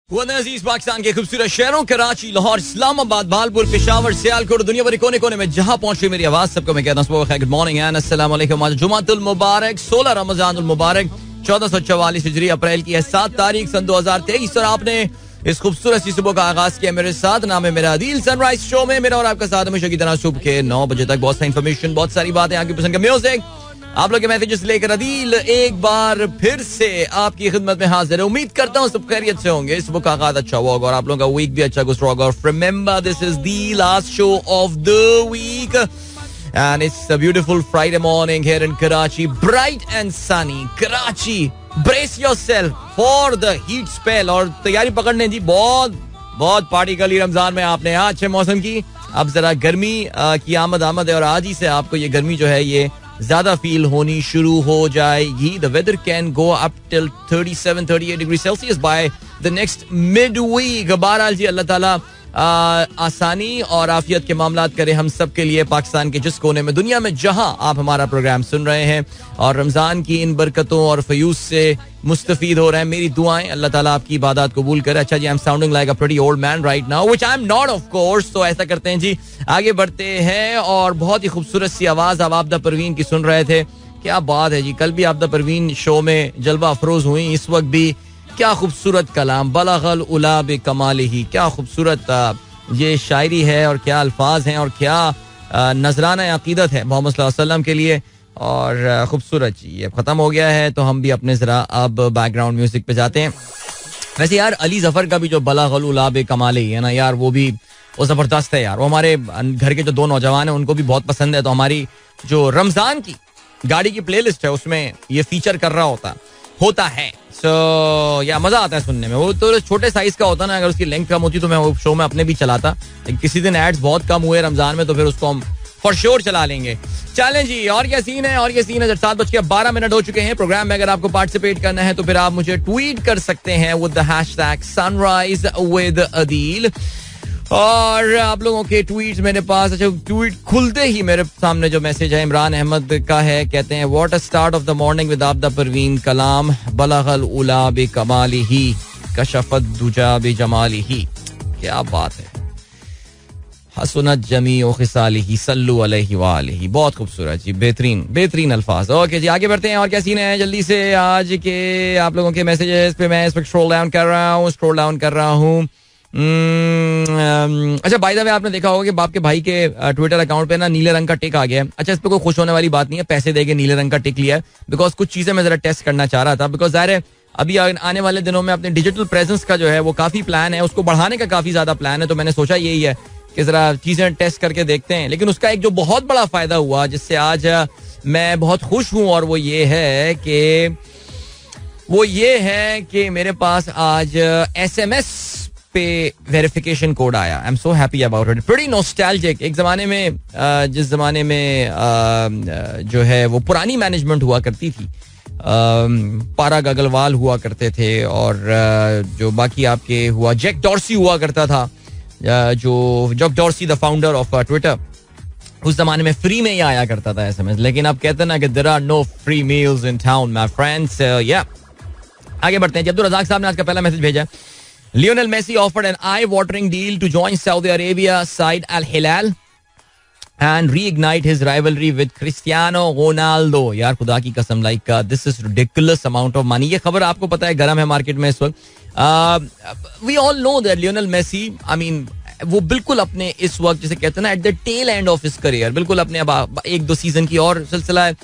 अजीज पाकिस्तान के खूबसूरत शहरों कराची, लाहौर, इस्लामाबाद, भालपुर, पेशावर, सियालकोट, दुनिया भर कोने कोने में जहां पहुंचे मेरी आवाज सबको मैं कहता हूं गुड मॉर्निंग एंड अस्सलाम वालेकुम। आज जुमातुल मुबारक 16 रमजानुल मुबारक 1444 हिजरी अप्रैल की है 7 तारीख सन 2023 और आपने इस खूबसूरत सी सुबह का आगाज किया मेरे साथ। नाम है मेरा आदिल। सनराइज शो में मेरा और आपका साथ हमेशा की तरह सुबह के 9 बजे तक बहुत सारी इन्फॉर्मेशन, बहुत सारी बातें, आपकी पसंद का म्यूजिक, आप लोग के मैसेजेस लेकर अदील एक बार फिर से आपकी खिदमत में हाजिर है। उम्मीद करता हूँ सब खैरियत से होंगे, सुबह का आगाज अच्छा हुआ होगा और आप लोगों का वीक भी अच्छा गुजरा होगा। और remember this is the last show of the week and it's a beautiful Friday morning here in Karachi, bright and sunny Karachi. Brace yourself for the heat spell और तैयारी पकड़ने जी, बहुत पार्टी कर ली रमजान में आपने अच्छे मौसम की। अब जरा गर्मी की आमद है और आज ही से आपको ये गर्मी जो है ये ज्यादा फील होनी शुरू हो जाएगी। The weather can go up till 37-38 degree Celsius by the next mid week. बहरहाल जी अल्लाह ताला आसानी और आफियत के मामलात करे हम सब के लिए, पाकिस्तान के जिस कोने में दुनिया में जहां आप हमारा प्रोग्राम सुन रहे हैं और रमजान की इन बरकतों और फयूज से मुस्तफीद हो रहे हैं। मेरी दुआएं अल्लाह ताला आपकी इबादत कबूल करे। अच्छा जी, I am sounding like a pretty old man right now, which I am not of course. तो ऐसा करते हैं जी, आगे बढ़ते हैं और बहुत ही खूबसूरत सी आवाज अब आबदा परवीन की सुन रहे थे। क्या बात है जी, कल भी आबदा परवीन शो में जलवा अफरोज हुई, इस वक्त भी क्या खूबसूरत कलाम, बलगल उला बे कमाल ही, क्या खूबसूरत ये शायरी है और क्या अल्फाज हैं और क्या नजराना अकीदत है मोहम्मद सल्लल्लाहु अलैहि वसल्लम के लिए। और खूबसूरत जी ये खत्म हो गया है तो हम भी अपने जरा अब बैकग्राउंड म्यूजिक पे जाते हैं। वैसे यार अली जफर का भी जो बलगल उला बे कमाल ही है ना यार, वो भी वो जबरदस्त है यार। वो हमारे घर के जो दो नौजवान हैं उनको भी बहुत पसंद है, तो हमारी जो रमजान की गाड़ी की प्लेलिस्ट है उसमें ये फीचर कर रहा होता है। सो या मजा आता है सुनने में। वो तो छोटे साइज का होता ना, अगर उसकी लेंथ कम होती तो मैं वो शो में अपने भी चलाता, लेकिन किसी दिन एड्स बहुत कम हुए रमजान में तो फिर उसको हम फॉर श्योर चला लेंगे। चलें जी, और क्या सीन है 7:12 हो चुके हैं। प्रोग्राम में अगर आपको पार्टिसिपेट करना है तो फिर आप मुझे ट्वीट कर सकते हैं with the hashtag sunrise with Adeel. और आप लोगों के ट्वीट्स मेरे पास, अच्छा ट्वीट खुलते ही मेरे सामने जो मैसेज है इमरान अहमद का है, कहते हैं what a start of the morning with Abida Parveen, कलाम बलगल उला बे कमालिही कशफत दुजा बे जमालिही। क्या बात है, हसनत जमी ओ खिसालिही सल्लु अलैहि व आलिही। बहुत खूबसूरत जी, बेहतरीन अल्फाज। ओके जी, आगे बढ़ते हैं। और क्या सीन है जल्दी से आज के आप लोगों के मैसेजेस पे मैं इस वक्त स्क्रॉल डाउन कर रहा हूँ। अच्छा बाय द वे आपने देखा होगा कि बाप के भाई के ट्विटर अकाउंट पे ना नीले रंग का टिक आ गया है। अच्छा इस पे कोई खुश होने वाली बात नहीं है, पैसे देके नीले रंग का टिक लिया है बिकॉज कुछ चीजें मैं जरा टेस्ट करना चाह रहा था। बिकॉज ज़ाहिर है अभी आने वाले दिनों में अपने डिजिटल प्रेजेंस का जो है वो काफी प्लान है, उसको बढ़ाने का काफी ज्यादा प्लान है। तो मैंने सोचा यही है कि जरा चीजें टेस्ट करके देखते हैं। लेकिन उसका एक जो बहुत बड़ा फायदा हुआ जिससे आज मैं बहुत खुश हूं और वो ये है कि मेरे पास आज SMS पे वेरिफिकेशन कोड आया। I am so happy about it, pretty nostalgic. एक जमाने में जिस जमाने में जो है वो पुरानी मैनेजमेंट हुआ करती थी, पाराग अग्रवाल हुआ करते थे और जो बाकी आपके हुआ जैक डॉर्सी हुआ करता था, जो Jack Dorsey the founder of Twitter, उस जमाने में फ्री में ही आया करता था SMS। लेकिन अब कहते हैं ना कि there are no free meals in town my friends. या आगे बढ़ते हैं। अब्दुल रज़ाक साहब ने आज का पहला मैसेज भेजा। Lionel Messi offered an eye-watering deal to join Saudi Arabia side Al Hilal and reignite his rivalry with Cristiano Ronaldo. यार खुदा की कसम, like this is ridiculous amount of money. ये खबर आपको पता है गर्म है मार्केट में इस वक्त। We all know that Lionel Messi, I mean वो बिल्कुल अपने इस वक्त जिसे कहते हैं ना at the tail end of his career, बिल्कुल अपने अब 1-2 सीजन की और सिलसिला है।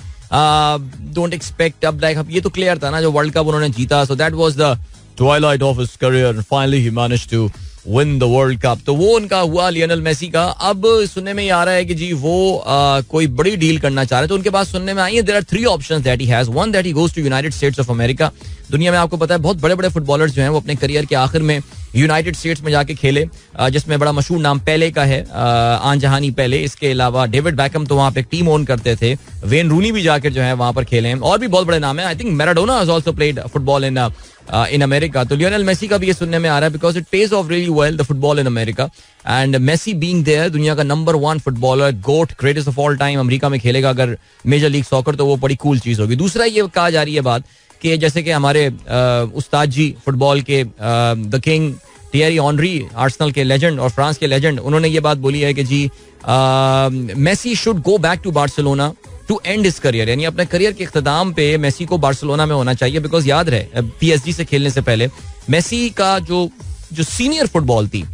डोंट एक्सपेक्ट अब लाइक ये तो क्लियर था ना जो वर्ल्ड कप उन्होंने जीता, so that was the twilight of his career and finally he managed to win the World Cup. तो वो उनका हुआ लियोनेल मेसी का। अब सुनने में ये आ रहा है कि जी वो कोई बड़ी डील करना चाह रहे हैं। तो उनके पास सुनने में आई है there are 3 options that he has. One that he goes to United States of America. दुनिया में आपको पता है बहुत बड़े बड़े फुटबॉलर्स जो हैं वो अपने करियर के आखिर में यूनाइटेड स्टेट्स में जाके खेले, जिसमें बड़ा मशहूर नाम पेले का है, आन जहानी पेले। इसके अलावा डेविड बैकम तो वहाँ पे टीम ओन करते थे, वेन रूनी भी जाकर जो है वहाँ पर खेले हैं और भी बहुत बड़े नाम है। I think Maradona has also played football in America. तो लियोनेल मेसी का भी ये सुनने में आ रहा है because it pays off really well the football in America and Messi being there, दुनिया का number 1 footballer, GOAT, greatest of all time, America में खेलेगा अगर मेजर लीग सॉकर तो वो बड़ी कूल चीज होगी। दूसरा ये कहा जा रही है बात के जैसे कि हमारे उस्ताद जी फुटबॉल के the king Thierry Henry, Arsenal के लेजेंड और फ्रांस के लेजेंड, उन्होंने ये बात बोली है कि जी Messi should go back to Barcelona to end his career, यानी अपने करियर के इख्तिताम पे मेसी को बार्सिलोना में होना चाहिए. बिकॉज याद रहे PSG से खेलने से पहले मेसी का जो सीनियर फुटबॉल थी,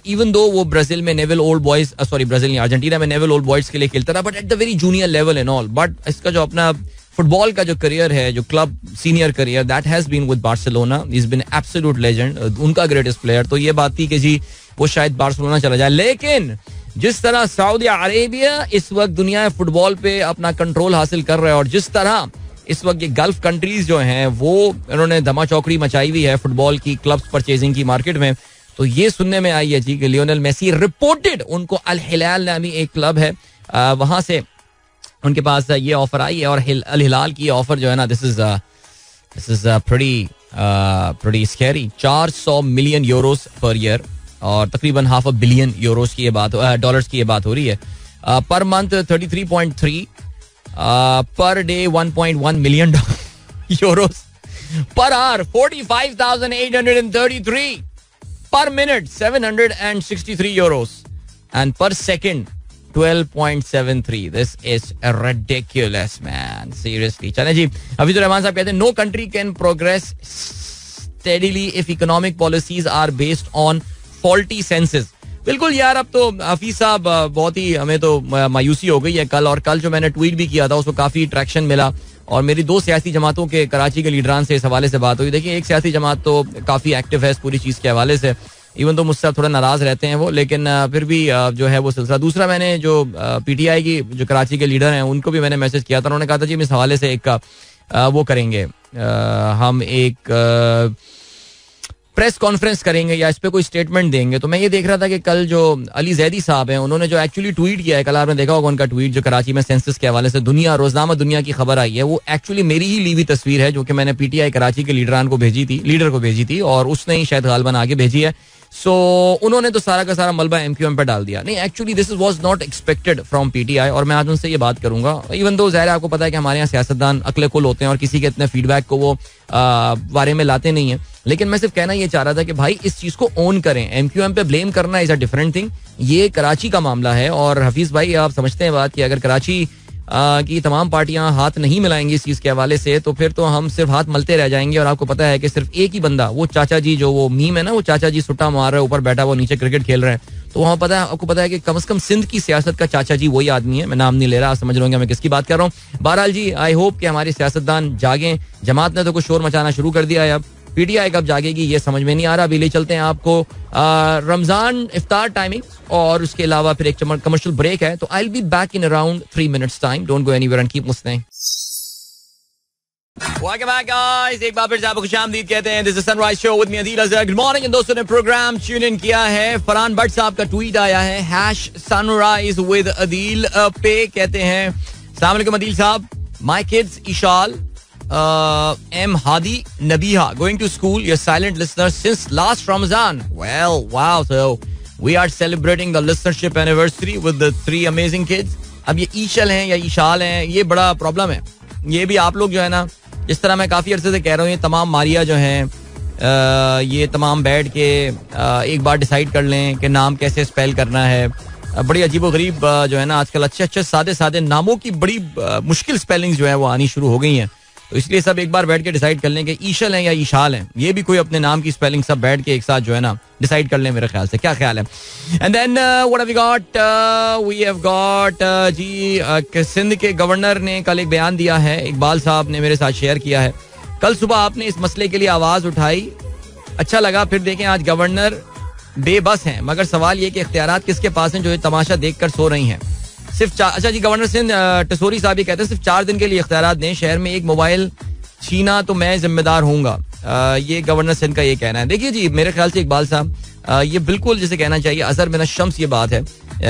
इवन दो वो ब्राजील में Newell's Old Boys, sorry Brazil नहीं, अर्जेंटीना में नेवल ओल्ड बॉयज के लिए खेलता था, but at the very junior level and all. But इसका जो अपना फुटबॉल का जो करियर है, जो club senior career, that has been with Barcelona. He has been absolute legend, उनका ग्रेटेस्ट प्लेयर. तो ये बात थी कि जी वो शायद बार्सिलोना चला जाए. लेकिन जिस तरह सऊदी अरेबिया इस वक्त दुनिया फुटबॉल पे अपना कंट्रोल हासिल कर रहा है और जिस तरह इस वक्त ये गल्फ कंट्रीज जो हैं वो इन्होंने धमाचौकड़ी मचाई हुई है फुटबॉल की क्लब्स परचेजिंग की मार्केट में, तो ये सुनने में आई है जी कि लियोनेल मेसी रिपोर्टेड उनको अल हिलाल नामी एक क्लब है वहां से उनके पास ये ऑफर आई है. और अल हिलाल की ऑफर जो है ना, this is pretty scary. 400 million Euros per year और तकरीबन $500 बिलियन की ये बात, डॉलर्स की ये बात हो रही है. Per month 33.3, per day 1.1 million Euros, per hour 45,833, per minute 763 euros and per second 12.73. This is ridiculous, man. Seriously. चलें जी, अभी तो रहमान साहब कहते हैं no country can progress steadily if economic policies are based on faulty senses. बिल्कुल यार, अब तो हफीज साहब बहुत ही, हमें तो मायूसी हो गई है कल, और कल जो मैंने ट्वीट भी किया था उसको काफी ट्रैक्शन मिला और मेरी 2 सियासी जमातों के कराची के लीडरान से इस हवाले से बात हुई. देखिए, एक सियासी जमात तो काफी एक्टिव है इस पूरी चीज के हवाले से, इवन तो मुझसे थोड़ा नाराज रहते हैं वो, लेकिन फिर भी जो है वो सिलसिला. दूसरा, मैंने जो PTI की जो कराची के लीडर हैं उनको भी मैंने मैसेज किया था, उन्होंने कहा था जी हम इस हवाले से एक वो करेंगे, हम एक प्रेस कॉन्फ्रेंस करेंगे या इस पे कोई स्टेटमेंट देंगे. तो मैं ये देख रहा था कि कल जो अली जैदी साहब हैं उन्होंने जो एक्चुअली ट्वीट किया है, कल आपने देखा होगा उनका ट्वीट, जो कराची में सेंसस के हवाले से रोजनामा दुनिया की खबर आई है, वो एक्चुअली मेरी ही ली हुई तस्वीर है जो कि मैंने PTI कराची के लीडर को भेजी थी और उसने ही शायद गालबन आगे भेजी है. सो उन्होंने तो सारा का सारा मलबा MQM पे डाल दिया. नहीं, actually this was not expected from PTI और मैं आज उनसे ये बात करूंगा. इवन दो ज़ाहिर है आपको पता है कि हमारे यहाँ सियासतदान अक्ल कुल होते हैं और किसी के इतने फीडबैक को वो बारे में लाते नहीं है, लेकिन मैं सिर्फ कहना ये चाह रहा था कि भाई इस चीज को ओन करें. MQM पे ब्लेम करना इज अ डिफरेंट थिंग. ये कराची का मामला है और हफीज भाई आप समझते हैं बात कि अगर कराची की तमाम पार्टियां हाथ नहीं मिलाएंगी इस चीज के हवाले से तो फिर तो हम सिर्फ हाथ मलते रह जाएंगे. और आपको पता है कि सिर्फ एक ही बंदा, वो चाचा जी, जो वो मीम है ना, वो चाचा जी सुट्टा मार रहे हैं ऊपर बैठा, वो नीचे क्रिकेट खेल रहे हैं, तो वहाँ पता है, आपको पता है कि कम से कम सिंध की सियासत का चाचा जी वही आदमी है. मैं नाम नहीं ले रहा, आप समझ रहे होंगे मैं किसकी बात कर रहा हूँ. बहरहाल जी, आई होप कि हमारे सियासतदान जागें. जमात ने तो कुछ शोर मचाना शुरू कर दिया है, अब PTI कब जागेगी ये समझ में नहीं आ रहा. अभी ले चलते हैं आपको रमजान इफ्तार टाइमिंग और उसके अलावा फिर एक कमर्शियल ब्रेक है, तो I will be back in around 3 minutes time. Don't go anywhere and keep listening. Welcome back, guys. एक बार फिर से आपको खुशामदीद कहते हैं. This is Sunrise Show with me Adeel Azhar. Good morning. इन दोस्तों ने प्रोग्राम ट्यून इन किया है. फरहान भट्ट साहब का ट्वीट आया है #Sunrise with अदील पे. कहते हैं अस्सलाम वालेकुम अदील साहब. My kids Ishal, M Hadi, Nabiha going to school. Your silent listeners since last Ramadan. Well, wow. So we are celebrating the listenership anniversary with the 3 amazing kids. अब ये ईशल हैं या ईशाल हैं, ये बड़ा प्रॉब्लम है. ये भी आप लोग जो है ना, जिस तरह मैं काफी अरसे से कह रहा हूँ, ये तमाम मारिया जो हैं, ये तमाम बैठ के एक बार डिसाइड कर लें कि नाम कैसे स्पेल करना है. बड़ी अजीबोगरीब जो है ना आजकल अच्छे सादे सादे नामों की बड़ी मुश्किल स्पेलिंग जो है वो आनी शुरू हो गई हैं. तो इसलिए सब एक बार बैठ के डिसाइड कर लें कि ईशल हैं या ईशाल हैं. ये भी कोई अपने नाम की स्पेलिंग सब बैठ के एक साथ जो है ना डिसाइड कर लें, मेरे ख्याल से. क्या ख्याल है? And then what have we got? We have got जी सिंध के गवर्नर ने कल एक बयान दिया है. इकबाल साहब ने मेरे साथ शेयर किया है. कल सुबह आपने इस मसले के लिए आवाज उठाई, अच्छा लगा. फिर देखें आज गवर्नर बेबस हैं, मगर सवाल ये कि इख्तियारात किसके पास हैं जो ये तमाशा देखकर सो रही हैं. सिर्फ अच्छा जी, गवर्नर सिंध टसोरी साहब ये कहते हैं सिर्फ 4 दिन के लिए इख्तियारात दें. शहर में एक मोबाइल छीना तो मैं जिम्मेदार होऊंगा. ये गवर्नर सिंध का ये कहना है. देखिए जी, मेरे ख्याल से इकबाल साहब ये बिल्कुल जिसे कहना चाहिए अजहर मिन शम्स ये बात है.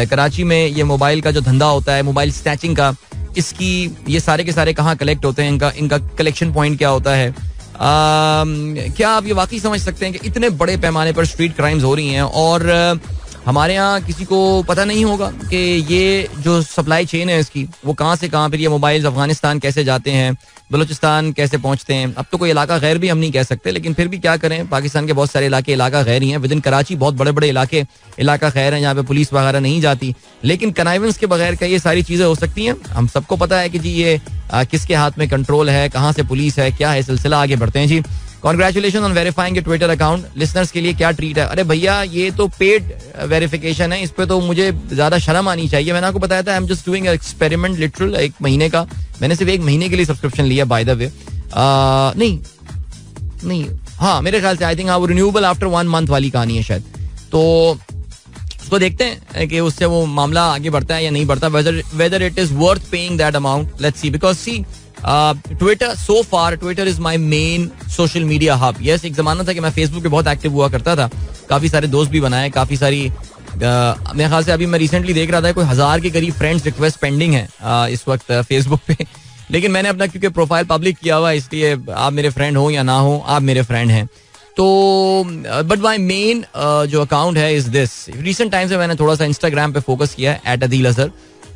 कराची में ये मोबाइल का जो धंधा होता है, मोबाइल स्नैचिंग का, इसकी ये सारे के सारे कहाँ कलेक्ट होते हैं, इनका कलेक्शन पॉइंट क्या होता है. क्या आप ये वाकई समझ सकते हैं कि इतने बड़े पैमाने पर स्ट्रीट क्राइम्स हो रही हैं और हमारे यहाँ किसी को पता नहीं होगा कि ये जो सप्लाई चेन है इसकी वो कहाँ से कहाँ, फिर ये मोबाइल्स अफगानिस्तान कैसे जाते हैं, बलूचिस्तान कैसे पहुंचते हैं. अब तो कोई इलाका गैर भी हम नहीं कह सकते, लेकिन फिर भी क्या करें, पाकिस्तान के बहुत सारे इलाके इलाका गैर ही हैं. विद इन कराची बहुत बड़े बड़े इलाके इलाका गैर हैं जहाँ पे पुलिस वगैरह नहीं जाती, लेकिन कनाइवेंस के बगैर का ये सारी चीज़ें हो सकती हैं. हम सबको पता है कि जी ये किसके हाथ में कंट्रोल है, कहाँ से पुलिस है, क्या है सिलसिला. आगे बढ़ते हैं जी. Congratulations on verifying your Twitter account. Listeners के लिए क्या ट्रीट है. अरे भैया ये तो पेड वेरिफिकेशन है, इस पे तो मुझे ज्यादा शर्म आनी चाहिए. मैंने आपको बताया था I am just doing experiment literal. 1 महीने का मैंने सिर्फ 1 महीने के लिए सब्सक्रिप्शन लिया बाय द वे. नहीं हाँ मेरे ख्याल से आई थिंक वो रिन्यूएबल आफ्टर 1 मंथ वाली कहानी है शायद. तो उसको देखते हैं कि उससे वो मामला आगे बढ़ता है या नहीं बढ़ता. Whether it is worth paying that amount. Let's see. Because see Twitter so far Twitter is my main social media hub. Yes, एक जमाना था कि मैं फेसबुक पे बहुत एक्टिव हुआ करता था, काफी सारे दोस्त भी बनाए, काफी सारी मेरे ख्याल से अभी मैं रिसेंटली देख रहा था कोई 1000 के करीब फ्रेंड्स रिक्वेस्ट पेंडिंग है इस वक्त फेसबुक पे. लेकिन मैंने अपना क्योंकि प्रोफाइल पब्लिक किया हुआ है इसलिए आप मेरे फ्रेंड हो या ना हो आप मेरे फ्रेंड हैं. तो बट माई मेन जो अकाउंट है इज दिस. रिसेंट टाइम से मैंने थोड़ा सा इंस्टाग्राम पे फोकस किया है @AdilAzhar,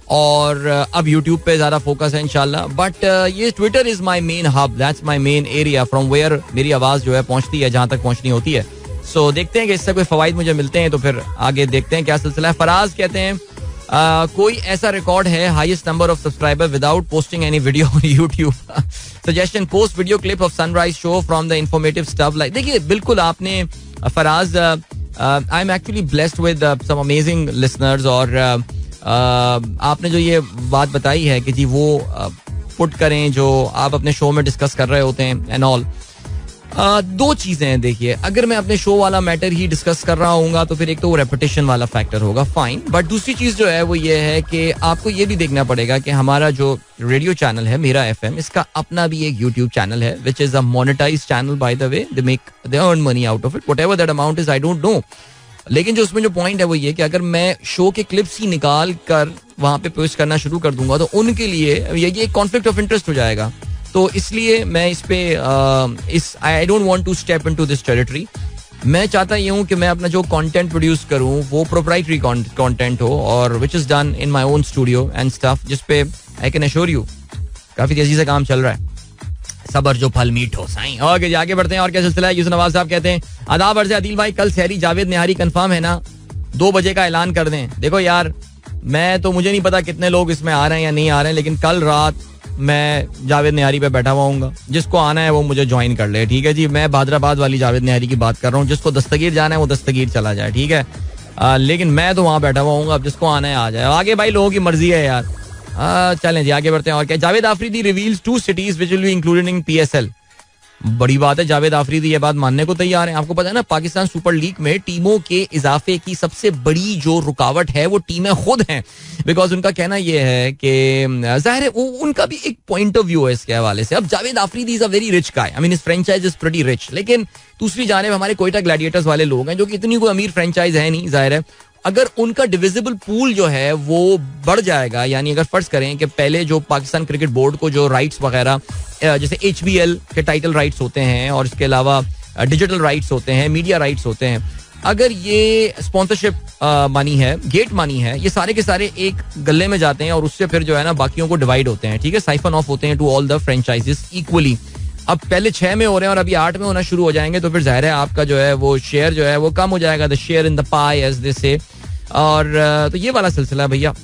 और अब यूट्यूब पे ज्यादा फोकस है इंशाल्लाह. बट ये Twitter is my main hub, that's my main area from where मेरी आवाज जो है पहुंचती है जहां तक पहुंचनी होती है. सो देखते हैं कि इससे कोई फवाइद मुझे मिलते हैं तो फिर आगे देखते हैं क्या सिलसिला है. फराज कहते हैं कोई ऐसा रिकॉर्ड है highest number of subscriber without posting any video on YouTube. Suggestion post video clip of sunrise show from the informative stuff. Like देखिए बिल्कुल आपने Faraz I am actually blessed with some amazing listeners. और आपने जो ये बात बताई है कि जी वो पुट करें जो आप अपने शो में डिस्कस कर रहे होते हैं एंड ऑल. 2 चीजें हैं. देखिए अगर मैं अपने शो वाला मैटर ही डिस्कस कर रहा हूँ तो फिर एक तो वो रेपिटेशन वाला फैक्टर होगा, फाइन. बट दूसरी चीज जो है वो ये है कि आपको ये भी देखना पड़ेगा कि हमारा जो रेडियो चैनल है मेरा FM, इसका अपना भी एक यूट्यूब चैनल है which is a monetised channel by the way. They earn money out of it, whatever that amount is I don't no. लेकिन जो उसमें जो पॉइंट है वो ये कि अगर मैं शो के क्लिप्स ही निकाल कर वहां पे पोस्ट करना शुरू कर दूंगा तो उनके लिए ये एक कॉन्फ्लिक्ट ऑफ इंटरेस्ट हो जाएगा. तो इसलिए मैं इस पे I don't want to step into this territory. मैं चाहता ये हूँ कि मैं अपना जो कंटेंट प्रोड्यूस करूँ वो प्रोप्राइटरी कंटेंट हो और which is done in my own studio and stuff, जिस पे आई कैन एश्योर यू काफी तेजी से काम चल रहा है. सबर जो फल मीठ हो साईं. ओके आगे बढ़ते हैं. और क्या सिलसिला है. यूसुफ नवाज साहब कहते हैं आदाब अर्ज़ आदिल भाई, कल सहरी जावेद निहारी कंफर्म है ना? 2 बजे का ऐलान कर दें. देखो यार मैं तो मुझे नहीं पता कितने लोग इसमें आ रहे हैं या नहीं आ रहे हैं, लेकिन कल रात मैं जावेद निहारी पे बैठा हुआ हूँ. जिसको आना है वो मुझे ज्वाइन कर ले. ठीक है जी. मैं हैदराबाद वाली जावेद निहारी की बात कर रहा हूँ. जिसको दस्तगीर जाना है वो दस्तगीर चला जाए. ठीक है. लेकिन मैं तो वहाँ बैठा हुआ हूँ. अब जिसको आना है आ जाए. आगे भाई लोगों की मर्जी है यार. चलें जी आगे बढ़ते हैं. और क्या. Javed Afridi reveals 2 cities which will be included in PSL. बड़ी बात है. जावेद आफरीदी ये बात मानने को तैयार है. आपको पता है ना पाकिस्तान सुपर लीग में टीमों के इजाफे की सबसे बड़ी जो रुकावट है वो टीमें खुद हैं. बिकॉज उनका कहना ये है कि जाहिर है उनका भी एक पॉइंट ऑफ व्यू है इसके हवाले से. अब Javed Afridi is a very rich guy. I mean his franchise is pretty rich. लेकिन दूसरी जानिब हमारे कोयटा ग्लैडिएटर्स वाले लोग हैं जो कि इतनी कोई अमीर फ्रेंचाइज है नहीं. जाहिर है अगर उनका डिविजिबल पूल जो है वो बढ़ जाएगा, यानी अगर फर्ज करें कि पहले जो पाकिस्तान क्रिकेट बोर्ड को जो राइट्स वगैरह जैसे HBL के टाइटल राइट्स होते हैं और इसके अलावा डिजिटल राइट्स होते हैं, मीडिया राइट्स होते हैं, अगर ये स्पॉन्सरशिप मनी है, गेट मनी है, ये सारे के सारे एक गले में जाते हैं और उससे फिर जो है ना बाकियों को डिवाइड होते हैं. ठीक है. साइफन ऑफ होते हैं to all the franchises equally. अब पहले 6 में हो रहे हैं और अभी 8 में होना शुरू हो जाएंगे तो फिर जाहिर है आपका जो है वो शेयर जो है वो कम हो जाएगा. The share in the pie as they say. और तो ये वाला सिलसिला है भैया.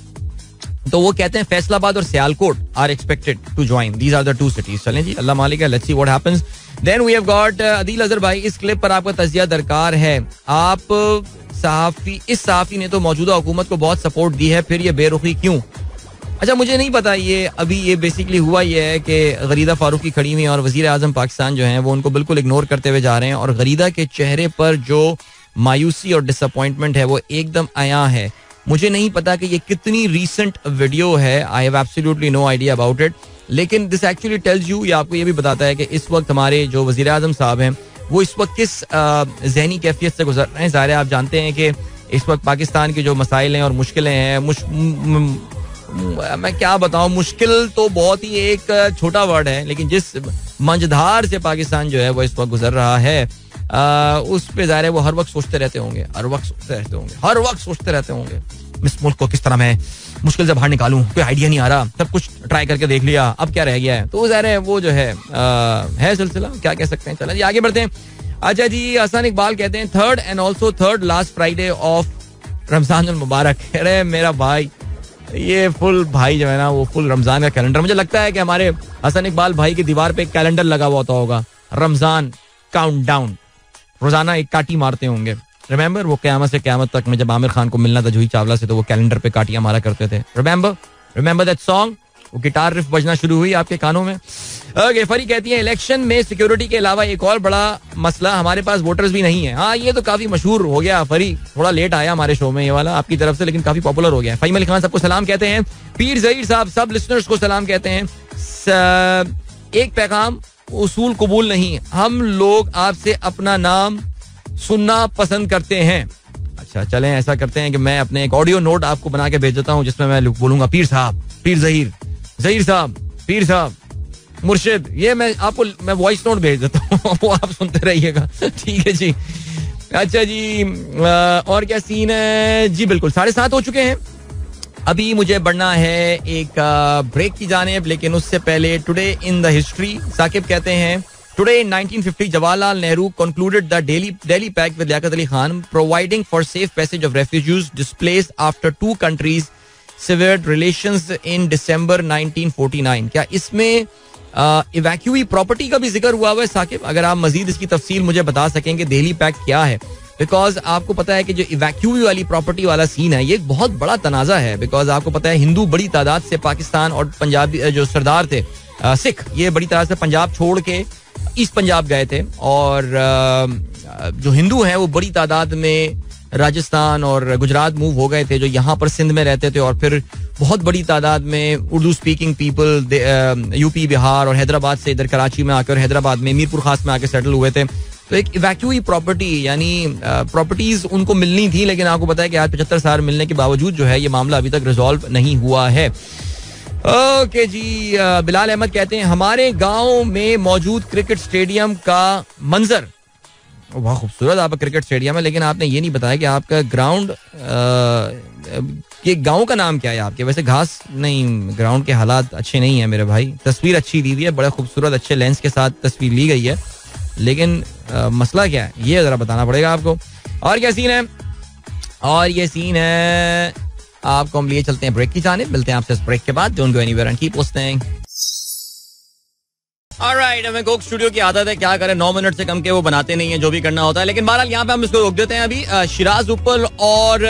तो वो कहते हैं फैसलाबाद और Sialkot are expected to join. These are the 2 cities. चलें जी अल्लाह मालिक है. Let's see what happens. Then we have got Adil Azhar भाई. इस क्लिप पर आपका तजिया दरकार है. आप सहाफी ने तो मौजूदा हुकूमत को बहुत सपोर्ट दी है, फिर ये बेरुखी क्यों? अच्छा मुझे नहीं पता. ये अभी ये बेसिकली हुआ ये है कि गरीदा फारूकी खड़ी हुई और वजीर आजम पाकिस्तान जो है वो उनको बिल्कुल इग्नोर करते हुए जा रहे हैं और गरीदा के चेहरे पर जो मायूसी और डिसअपॉइंटमेंट है वो एकदम आया है. मुझे नहीं पता कि ये कितनी रीसेंट वीडियो है. I have absolutely no idea about it. लेकिन दिस एक्चुअली टेल्स यू, ये आपको ये भी बताता है कि इस वक्त हमारे जो वजीर आजम साहब हैं वो इस वक्त किस जहनी कैफियत से गुजर रहे हैं. ज़ाहिर है आप जानते हैं कि इस वक्त पाकिस्तान के जो मसाइल हैं और मुश्किलें हैं, मैं क्या बताऊं, मुश्किल तो बहुत ही एक छोटा वर्ड है, लेकिन जिस मंझधार से पाकिस्तान जो है वो इस वक्त गुजर रहा है उस पे ज़ाहिर है वो हर वक्त सोचते रहते होंगे, हर वक्त सोचते रहते होंगे इस मुल्क को किस तरह मैं मुश्किल से बाहर निकालूं, कोई आइडिया नहीं आ रहा, सब कुछ ट्राई करके देख लिया, अब क्या रह गया है. तो ज़ाहिर है वो जो है सिलसिला, क्या कह सकते हैं. चलें जी आगे बढ़ते हैं. अच्छा जी, हसन इकबाल कहते हैं third and also third last Friday of Ramzan मुबारक. अरे मेरा भाई, ये फुल भाई जो है ना, वो फुल रमजान का कैलेंडर. मुझे लगता है कि हमारे हसन इकबाल भाई की दीवार पे एक कैलेंडर लगा हुआ होगा, रमजान काउंटडाउन. रोजाना एक काटी मारते होंगे. रिमेंबर वो क़यामत से क़यामत तक में जब आमिर खान को मिलना था जूही चावला से, तो वो कैलेंडर पे काटियां मारा करते थे. Remember that song. वो गिटार रिफ बजना शुरू हुई आपके कानों में. ओके, फरी कहती है इलेक्शन में सिक्योरिटी के अलावा एक और बड़ा मसला, हमारे पास वोटर्स भी नहीं है. हाँ, ये तो काफी मशहूर हो गया. फरी थोड़ा लेट आया हमारे शो में ये वाला आपकी तरफ से, लेकिन काफी पॉपुलर हो गया. फहीम अली खान सबको सलाम कहते हैं. पीर ज़हीर साहब सब लिसनर्स को सलाम कहते हैं. एक पैगाम, उसूल कबूल नहीं, हम लोग आपसे अपना नाम सुनना पसंद करते हैं. अच्छा चलें, ऐसा करते हैं कि मैं अपने एक ऑडियो नोट आपको बना के भेज देता हूँ जिसमें मैं बोलूंगा पीर साहब, पीर ज़हीर साहब, पीर साहब, मुर्शिद. ये मैं आपको वॉइस नोट भेज देता हूँ, वो आप सुनते रहिएगा. ठीक है जी. अच्छा जी, और क्या सीन है जी. बिल्कुल 7:30 हो चुके हैं. अभी मुझे बढ़ना है एक ब्रेक की जानिब, लेकिन उससे पहले today in the history. Saqib कहते हैं today in 1950 Jawaharlal Nehru concluded the Delhi Pact with Liaquat Ali Khan, providing for safe passage of refugees displaced after two countries severed relations in December 1949. क्या इसमें evacuee property का भी जिक्र हुआ है साकिब? अगर आप मजीद इसकी तफसील मुझे बता सकेंगे, दिल्ली पैक्ट क्या है. बिकॉज आपको पता है कि जो इवैक्यूई वाली प्रॉपर्टी वाला सीन है ये एक बहुत बड़ा तनाजा है. बिकॉज आपको पता है हिंदू बड़ी तादाद से पाकिस्तान और पंजाबी जो सरदार थे सिख, ये बड़ी तादाद से पंजाब छोड़ के ईस्ट पंजाब गए थे, और जो हिंदू हैं वो बड़ी तादाद में राजस्थान और गुजरात मूव हो गए थे, जो यहाँ पर सिंध में रहते थे, और फिर बहुत बड़ी तादाद में Urdu speaking people UP, Bihar और हैदराबाद से इधर कराची में आकर, हैदराबाद में मीरपुर खास में आकर सेटल हुए थे. तो एक इवैक्यूई प्रॉपर्टी यानी प्रॉपर्टीज उनको मिलनी थी, लेकिन आपको पता है कि आज 75 साल मिलने के बावजूद जो है ये मामला अभी तक रिजॉल्व नहीं हुआ है. ओके जी, बिलाल अहमद कहते हैं हमारे गांव में मौजूद क्रिकेट स्टेडियम का मंजर बहुत खूबसूरत. आपका क्रिकेट स्टेडियम है, लेकिन आपने ये नहीं बताया कि आपका ग्राउंड, ये गांव का नाम क्या है आपके? वैसे घास नहीं, ग्राउंड के हालात अच्छे नहीं है मेरे भाई. तस्वीर अच्छी ली हुई है, बड़ा खूबसूरत अच्छे लेंस के साथ तस्वीर ली गई है, लेकिन मसला क्या है ये जरा बताना पड़ेगा आपको. और क्या सीन है? और ये सीन है, आपको हम लिए चलते हैं ब्रेक की जानिब. मिलते हैं आपसे इस ब्रेक के बाद. Don't go anywhere and keep listening. Alright, हमें कोक स्टूडियो की आदत है, क्या करें, 9 मिनट से कम के वो बनाते नहीं है जो भी करना होता है. लेकिन बहरहाल यहाँ पे हम इसको रोक देते हैं अभी. शिराज उपल और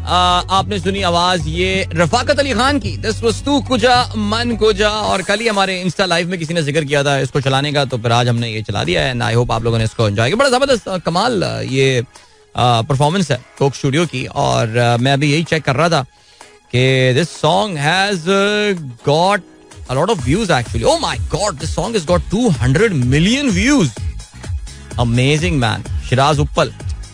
आपने सुनी आवाज ये रफाकत अली खान की, दिस वाज तू कुजा मन कुजा. और कल ही हमारे इंस्टा लाइव में किसी ने जिक्र किया था इसको चलाने का, तो फिर आज हमने ये चला दिया है. आई होप आप लोगों ने इसको एंजॉय किया. बड़ा जबरदस्त कमाल ये परफॉर्मेंस है कोक स्टूडियो की. और मैं अभी यही चेक कर रहा था कि this song has got a lot of views actually. Oh my god, this song has got 200 million views. Amazing man, Shiraz Uppal.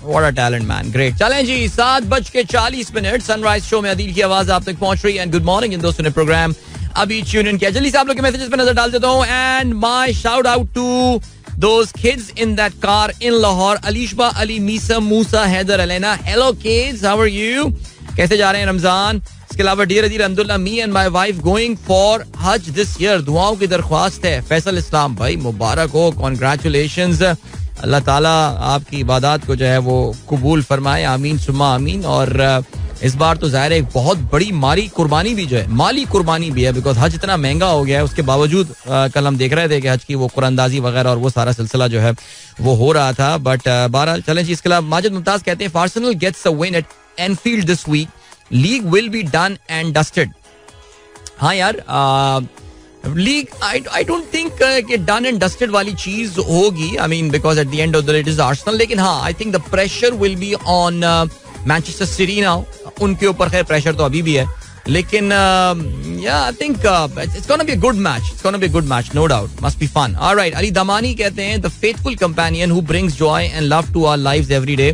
What a talent man. Great. चलें जी, 7:40 सनराइज शो में अदील की आवाज आप तक पहुंच रही है. एंड गुड मॉर्निंग इन दोस्तों ने प्रोग्राम अभी ट्यून इन किया. जल्दी से आप लोग के मैसेजेस पे नजर डाल देता हूं. And my shout out to those kids in that car in Lahore. Alishba, Ali, Misa, Musa, Haider, Elena. Hello kids, how are you? कैसे जा रहे हैं रमजान? इसके अलावा dear Adeel Abdullah, me and my wife going for हज दिस ईयर. दुआओं की दरख्वास्त है. फैसल इस्लाम भाई मुबारक हो, कॉन्ग्रेचुलेशंस. अल्लाह ताला आपकी इबादत को जो है वो कबूल फरमाए. आमीन सुम्मा आमीन. और इस बार तो ज़ाहिर है एक बहुत बड़ी माली कुर्बानी भी जो है, माली कुर्बानी भी है, बिकॉज हज इतना महंगा हो गया है. उसके बावजूद कल हम देख रहे थे कि हज की वो कुरानंदाजी वगैरह और वो सारा सिलसिला जो है वो हो रहा था. बट बहरहाल चलें जी. इसके अलावा माजिद मुमताज कहते हैं Arsenal gets a win at Anfield this week. League will be done and dusted. हाँ यार, लीग आई डोंट थिंक कि डन एंड डस्टेड वाली चीज होगी. I mean because at the end of the day it is Arsenal. लेकिन हाँ, I think the pressure will be on Manchester City now. उनके ऊपर खैर प्रेशर तो अभी भी है, लेकिन I think it's gonna be a good match. It's gonna be a good match, no doubt. Must be fun. Alright, Ali Damani कहते हैं the faithful companion who brings joy and love to our lives every day.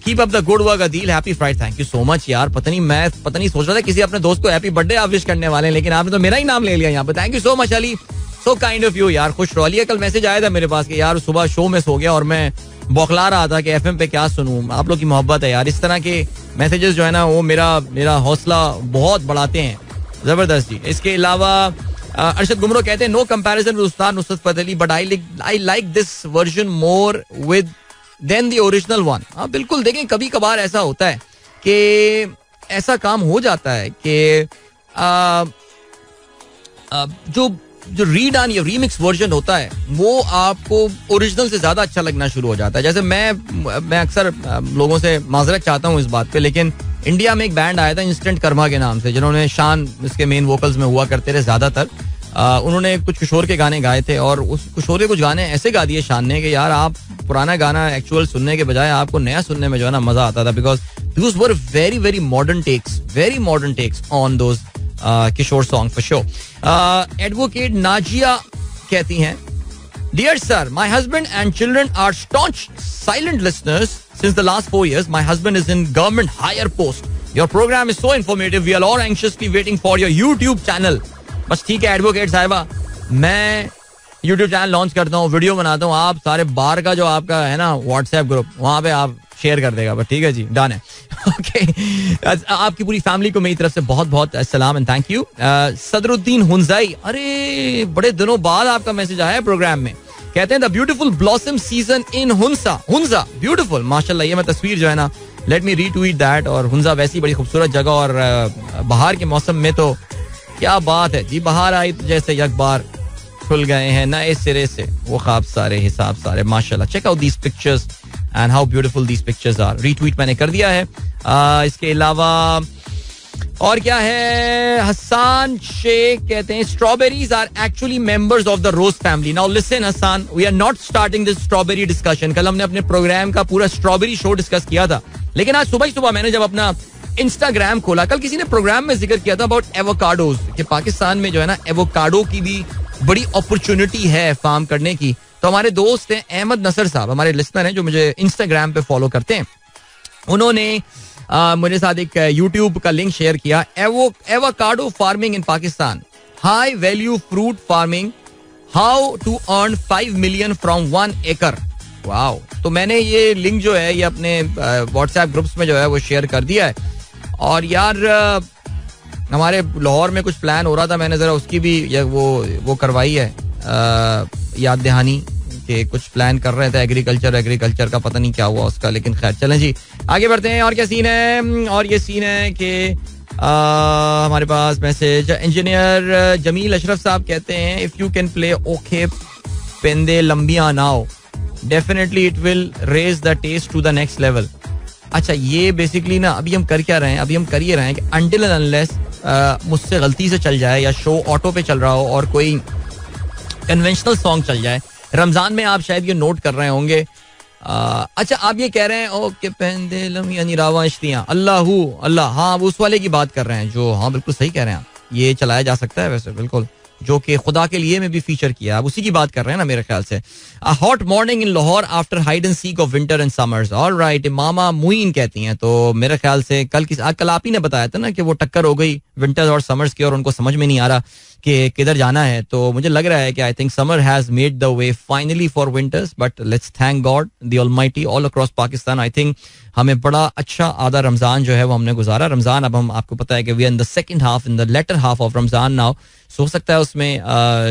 Keep up the good work Adeel. Happy Friday. Thank you so much यार. पता नहीं सोच रहा था किसी अपने दोस्त को हैप्पी बर्थडे आप विश करने वाले हैं, लेकिन आपने तो मेरा ही नाम ले लिया यहाँ पे. Thank you so much Ali, so kind of you यार. खुश रहो. अली कल मैसेज आया था मेरे पास कि यार सुबह शो में सो गया और मैं बौखला रहा था कि एफएम पे क्या सुनूं. आप लोग की मोहब्बत है यार. इस तरह के मैसेजेस जो है ना वो मेरा हौसला बहुत बढ़ाते हैं. जबरदस्त जी. इसके अलावा अरशद गुमरो कहते हैं नो कंपैरिजन विद उस्ताद Nusrat Fateh Ali but I like this version more with then the original one. हाँ बिल्कुल. देखें कभी कभार ऐसा होता है कि ऐसा काम हो जाता है कि जो रीडन या रीमिक्स वर्जन होता है वो आपको ओरिजिनल से ज्यादा अच्छा लगना शुरू हो जाता है. जैसे मैं अक्सर लोगों से माजरत चाहता हूँ इस बात पे, लेकिन इंडिया में एक बैंड आया था इंस्टेंट कर्मा के नाम से, जिन्होंने शान इसके मेन वोकल्स में हुआ करते थे ज्यादातर. उन्होंने कुछ किशोर के गाने गाए थे और उस किशोर के कुछ गाने ऐसे गा दिए शान ने कि यार आप पुराना गाना एक्चुअल सुनने के बजाय आपको नया सुनने में जो है ना मजा आता था. Because those were very very modern takes on those Kishore song for show. Advocate Nazia कहती हैं Dear sir, my husband and children are staunch silent listeners since the last 4 years. My husband is in government higher post. Your program is so informative. We are all anxiously waiting for your YouTube channel. बस ठीक है advocate साहिबा, मैं YouTube channel launch करता हूँ, video बनाता हूँ. आप सारे बार का जो आपका है ना व्हाट्सएप ग्रुप, वहाँ पे आप शेयर कर देगा. बस ठीक है जी, डन है. ओके. आपकी पूरी फैमिली को मेरी तरफ से बहुत बहुत अस्सलाम एंड थैंक यू. सदरुद्दीन हुंजाई, अरे बड़े दिनों बाद आपका मैसेज आया है प्रोग्राम में. कहते हैं the beautiful blossom season in Hunza beautiful. माशाल्लाह. ये मैं तस्वीर जो है ना लेट मी रीट्वीट दैट. और हुंजा वैसी बड़ी खूबसूरत जगह और बाहर के मौसम में तो क्या बात है जी. बाहर आई तो जैसे एक बार खुल गए हैं नए सिरे से वो ख्वाब सारे हिसाब सारे. माशाल्लाह. Check out these pictures and how beautiful these pictures are. Retweet मैंने कर दिया है. इसके अलावा और क्या है. हसन शेख कहते हैं strawberries are actually members of the rose family. Now listen Hasan, we are not starting this strawberry discussion. कल हमने अपने प्रोग्राम का पूरा स्ट्रॉबेरी शो डिस्कस किया था, लेकिन आज सुबह ही सुबह मैंने जब अपना इंस्टाग्राम खोला, कल किसी ने प्रोग्राम में जिक्र किया था अबाउट एवोकाडोज कि पाकिस्तान में जो है ना एवोकाडो की भी बड़ी अपॉर्चुनिटी है फार्म करने की. तो हमारे दोस्त हैं अहमद नसर साहब, हमारे लिसनर हैं जो मुझे इंस्टाग्राम पे फॉलो करते हैं. उन्होंने मेरे साथ एक यूट्यूब का लिंक शेयर किया. Avocado farming in Pakistan, high value fruit farming, how to earn 5 million from 1 acre. Wow. तो मैंने ये लिंक जो है ये अपने व्हाट्सएप ग्रुप्स में जो है वो शेयर कर दिया है. और यार हमारे लाहौर में कुछ प्लान हो रहा था, मैंने जरा उसकी भी वो करवाई है याद दहानी कि कुछ प्लान कर रहे थे एग्रीकल्चर का, पता नहीं क्या हुआ उसका. लेकिन खैर चलें जी आगे बढ़ते हैं. और क्या सीन है. और ये सीन है कि हमारे पास मैसेज इंजीनियर जमील अशरफ साहब कहते हैं if you can play okay Pende Lambiyan now definitely it will raise the taste to the next level. अच्छा ये बेसिकली ना अभी हम कर क्या रहे हैं, अभी हम कर ये रहे हैं कि अनटिल एंड अनलेस मुझसे गलती से चल जाए या शो ऑटो पे चल रहा हो और कोई कन्वेंशनल सॉन्ग चल जाए. रमजान में आप शायद ये नोट कर रहे होंगे. अच्छा आप ये कह रहे हैं ओके पेंदे लम्बिया निरावा इश्तियां अल्लाह. हाँ उस वाले की बात कर रहे हैं जो, हाँ बिल्कुल सही कह रहे हैं आप. ये चलाया जा सकता है वैसे बिल्कुल, जो कि खुदा के लिए में भी फीचर किया. आप उसी की बात कर रहे हैं ना मेरे ख्याल से. Hot morning in Lahore after hide and seek of winter and summers. Alright. मामा मुइन कहती हैं तो मेरे ख्याल से कल आप ही ने बताया था ना कि वो टक्कर हो गई विंटर्स और समर्स की और उनको समझ में नहीं आ रहा कि किधर जाना है. तो मुझे लग रहा है कि I think summer has made the way finally for winters. But let's thank God the almighty all across Pakistan. I think हमें बड़ा अच्छा आधा रमजान जो है वो हमने गुजारा. रमजान अब हम आपको पता है कि we are in the second half, in the latter half of Ramzan now. हो सकता है उसमें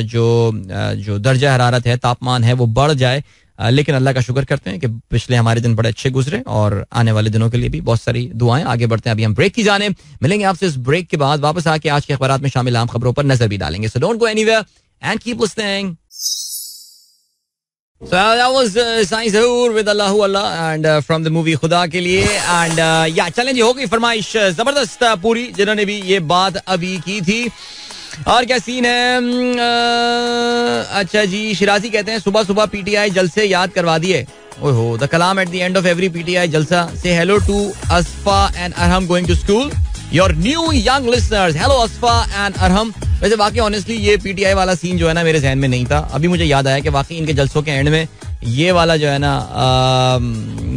जो दर्जा हरारत है, तापमान है, वो बढ़ जाए. लेकिन अल्लाह का शुक्र करते हैं कि पिछले हमारे दिन बड़े अच्छे गुजरे और आने वाले दिनों के लिए भी बहुत सारी दुआएं. आगे बढ़ते हैं. अभी हम ब्रेक की जाने मिलेंगे आपसे. इस ब्रेक के बाद वापस आके आज के अखबारात में शामिल आम खबरों पर नजर भी डालेंगे. सो don't go anywhere and keep listening. So that was Saeed Zahoor with Allahu Allah and from the movie खुदा के लिए. and या चलें जी, हो गई फरमाइश जबरदस्त पूरी जिन्होंने भी ये बात अभी की थी. और क्या सीन है. अच्छा जी शिराजी कहते हैं सुबह सुबह पीटीआई जलसे याद करवा दिए. ओहो. द कलाम at the end of every PTI जलसा. से hello to Asfa and Arham going to school. Your new young listeners. Hello Asfa and Arham. वैसे वाकई ऑनेस्टली ये पीटीआई वाला सीन जो है ना मेरे जहन में नहीं था. अभी मुझे याद आया कि वाकई इनके जलसों के एंड में ये वाला जो है ना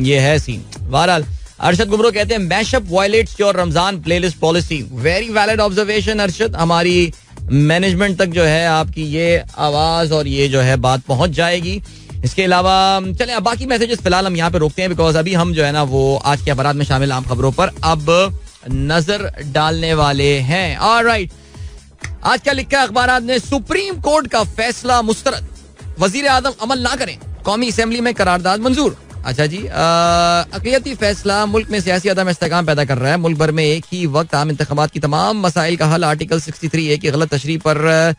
ये है सीन. बहरहाल अरशद गुमरो कहते हैं mashup violets your Ramzan playlist policy. Very valid observation Arshad. हमारी मैनेजमेंट तक जो है आपकी ये आवाज और ये जो है बात पहुंच जाएगी. इसके अलावा चले अब बाकी मैसेजेस फिलहाल हम यहाँ पे रोकते हैं, बिकॉज अभी हम जो है ना वो आज के अखबारात में शामिल आम खबरों पर अब नजर डालने वाले हैं. ऑलराइट, आज क्या लिखा है अखबारात ने? सुप्रीम कोर्ट का फैसला मुस्तरद, वजीर आजम अमल ना करें, कौमी असेंबली में करारदाद मंजूर. अच्छा जी, अक़लियती फैसला मुल्क में सियासी अदम इस्तेकाम पैदा कर रहा है. मुल्क भर में एक ही वक्त आम इंतखाबात की तमाम मसाइल का हल आर्टिकल 63A की गलत तशरीह पर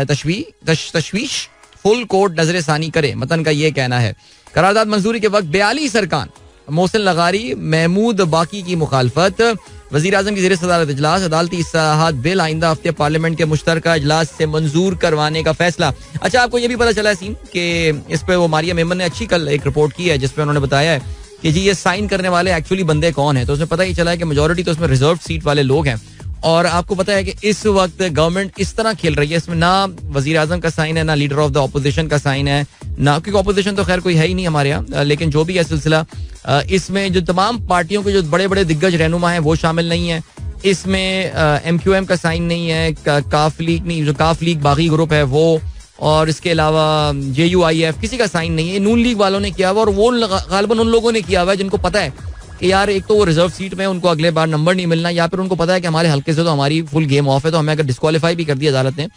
तशवीश फुल कोर्ट नजर सानी करे, मतन का ये कहना है. करारदाद मंजूरी के वक्त 42 अरकान, मोहसिन लगारी, महमूद बाकी की मुखालफत, वजीर आजम की ज़ेर सदारत इजलास, अदालती इस्लाहात बिल आइंदा हफ्ते पार्लियामेंट के मुश्तरका इजलास से मंजूर करवाने का फैसला. अच्छा, आपको ये भी पता चला है सीन कि इस पे वो मारिया मेमन ने अच्छी कल एक रिपोर्ट की है जिसपे उन्होंने बताया है कि जी ये साइन करने वाले एक्चुअली बंदे कौन है. तो उसमें पता ही चला है कि मेजोरिटी तो उसमें रिजर्व सीट वाले लोग हैं. और आपको पता है कि इस वक्त गवर्नमेंट इस तरह खेल रही है, इसमें ना वजीर आजम का साइन है, ना लीडर ऑफ द ऑपोजिशन का साइन है, ना, क्योंकि ऑपोजिशन तो खैर कोई है ही नहीं हमारे यहाँ, लेकिन जो भी है सिलसिला, इसमें जो तमाम पार्टियों के जो बड़े बड़े दिग्गज रहनुमा हैं वो शामिल नहीं है. इसमें MQM का साइन नहीं है, काफ लीग नहीं, जो काफ लीग बागी ग्रुप है वो, और इसके अलावा JUIF किसी का साइन नहीं है. नून लीग वालों ने किया हुआ, और वो गालिबन उन लोगों ने किया हुआ है जिनको पता है कि यार एक तो वो रिजर्व सीट में उनको अगले बार नंबर नहीं मिलना, या फिर उनको पता है कि हमारे हल्के से तो हमारी फुल गेम ऑफ है, तो हमें अगर डिस्क्वालीफाई भी कर दिया अदालत ने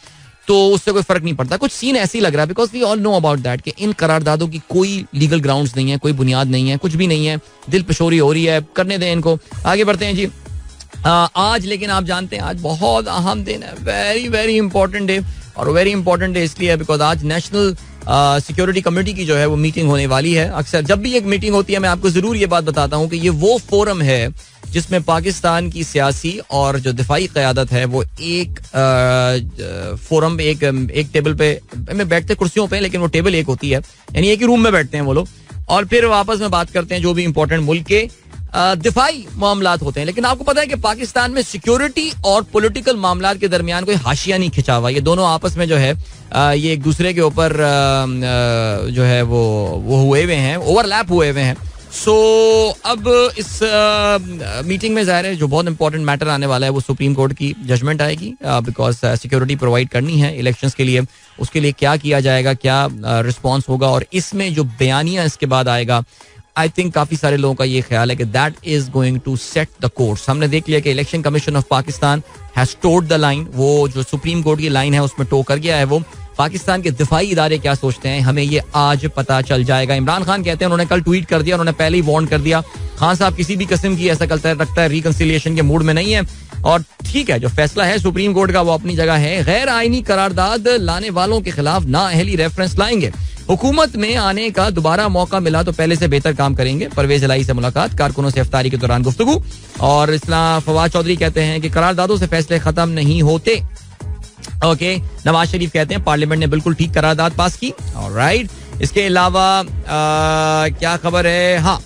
तो उससे कोई फर्क नहीं पड़ता. कुछ सीन ऐसे ही लग रहा है, because we all know about that कि इन करारदादों की कोई लीगल ग्राउंड्स नहीं है, कोई बुनियाद नहीं है, कुछ भी नहीं है, दिल पेशोरी हो रही है, करने दें इनको. आगे बढ़ते हैं जी. आज लेकिन आप जानते हैं आज बहुत अहम दिन है, वेरी वेरी इंपॉर्टेंट डे. और वेरी इंपॉर्टेंट डे इसलिए है बिकॉज आज नेशनल सिक्योरिटी कमेटी की जो है वो मीटिंग होने वाली है. अक्सर जब भी एक मीटिंग होती है मैं आपको जरूर ये बात बताता हूँ कि ये वो फोरम है जिसमें पाकिस्तान की सियासी और जो दिफाई क़यादत है वो एक फोरम पे एक टेबल पे में बैठते, कुर्सियों पे, लेकिन वो टेबल एक होती है, यानी एक ही रूम में बैठते हैं वो लोग, और फिर आपस में बात करते हैं जो भी इंपॉर्टेंट मुल्क के दिफाई मामलात होते हैं. लेकिन आपको पता है कि पाकिस्तान में सिक्योरिटी और पॉलिटिकल मामलात के दरमियान कोई हाशिया नहीं खिंचा हुआ. ये दोनों आपस में जो है ये एक दूसरे के ऊपर जो है वो हुए हुए हैं, ओवरलैप हुए हुए हैं. सो अब इस मीटिंग में ज़ाहिर है जो बहुत इंपॉर्टेंट मैटर आने वाला है वो सुप्रीम कोर्ट की जजमेंट आएगी, बिकॉज सिक्योरिटी प्रोवाइड करनी है इलेक्शंस के लिए. उसके लिए क्या किया जाएगा, क्या रिस्पॉन्स होगा, और इसमें जो बयानिया इसके बाद आएगा, आई थिंक काफी सारे लोगों का ये ख्याल है कि that is going to set the course. हमने देख लिया कि election commission of Pakistan has toed the line, वो जो सुप्रीम कोर्ट की लाइन है उसमें टो कर गया है. वो पाकिस्तान के दिफाई इदारे क्या सोचते हैं हमें ये आज पता चल जाएगा. इमरान खान कहते हैं, उन्होंने कल ट्वीट कर दिया, उन्होंने पहले ही वार्न कर दिया, खान साहब किसी भी किस्म की ऐसा रखता है रिकंसिलिएशन के मूड में नहीं है. और ठीक है, जो फैसला है सुप्रीम कोर्ट का वो अपनी जगह है. गैर आईनी करारदाद लाने वालों के खिलाफ नाअहली रेफरेंस लाएंगे. हुकूमत में आने का दोबारा मौका मिला तो पहले से बेहतर काम करेंगे. परवेज इलाही से मुलाकात, कारकुनों से इफ्तारी के दौरान गुफ्तगू. और इस्लाम फवाद चौधरी कहते हैं कि करारदादों से फैसले खत्म नहीं होते. ओके, नवाज शरीफ कहते हैं पार्लियामेंट ने बिल्कुल ठीक करारदाद पास की. ऑलराइट, इसके अलावा क्या खबर है? हाँ,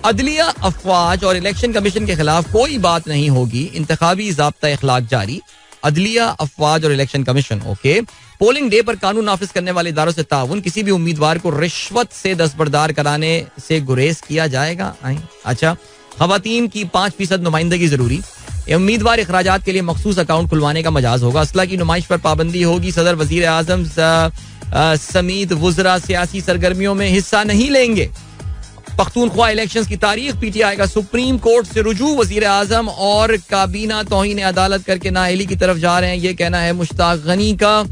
अदलिया, अफवाज और इलेक्शन कमीशन के खिलाफ कोई बात नहीं होगी, इंतखाबी ज़ाब्ता इखलाक जारी. अदलिया, अफवाज और election commission. Okay, polling day पर कानून नाफिज करने वाले इदारों से ताउन, किसी भी उम्मीदवार को रिश्वत से दस्तबरदार कराने से गुरेज किया जाएगा. अच्छा, खवातीन की 5% नुमाइंदगी जरूरी, उम्मीदवार अखराजात के लिए मखसूस अकाउंट खुलवाने का मजाज होगा. असला की नुमाइश पर पाबंदी होगी. सदर वजीर आजम समीत वुज़रा सियासी सरगर्मियों में हिस्सा नहीं लेंगे. पख्तूनख्वा इलेक्शंस की तारीख, PTI का सुप्रीम कोर्ट से रुजू, वजीर आजम और काबीना तौहीन अदालत करके नाअहली की तरफ जा रहे हैं, ये कहना है मुश्ताक गनी का.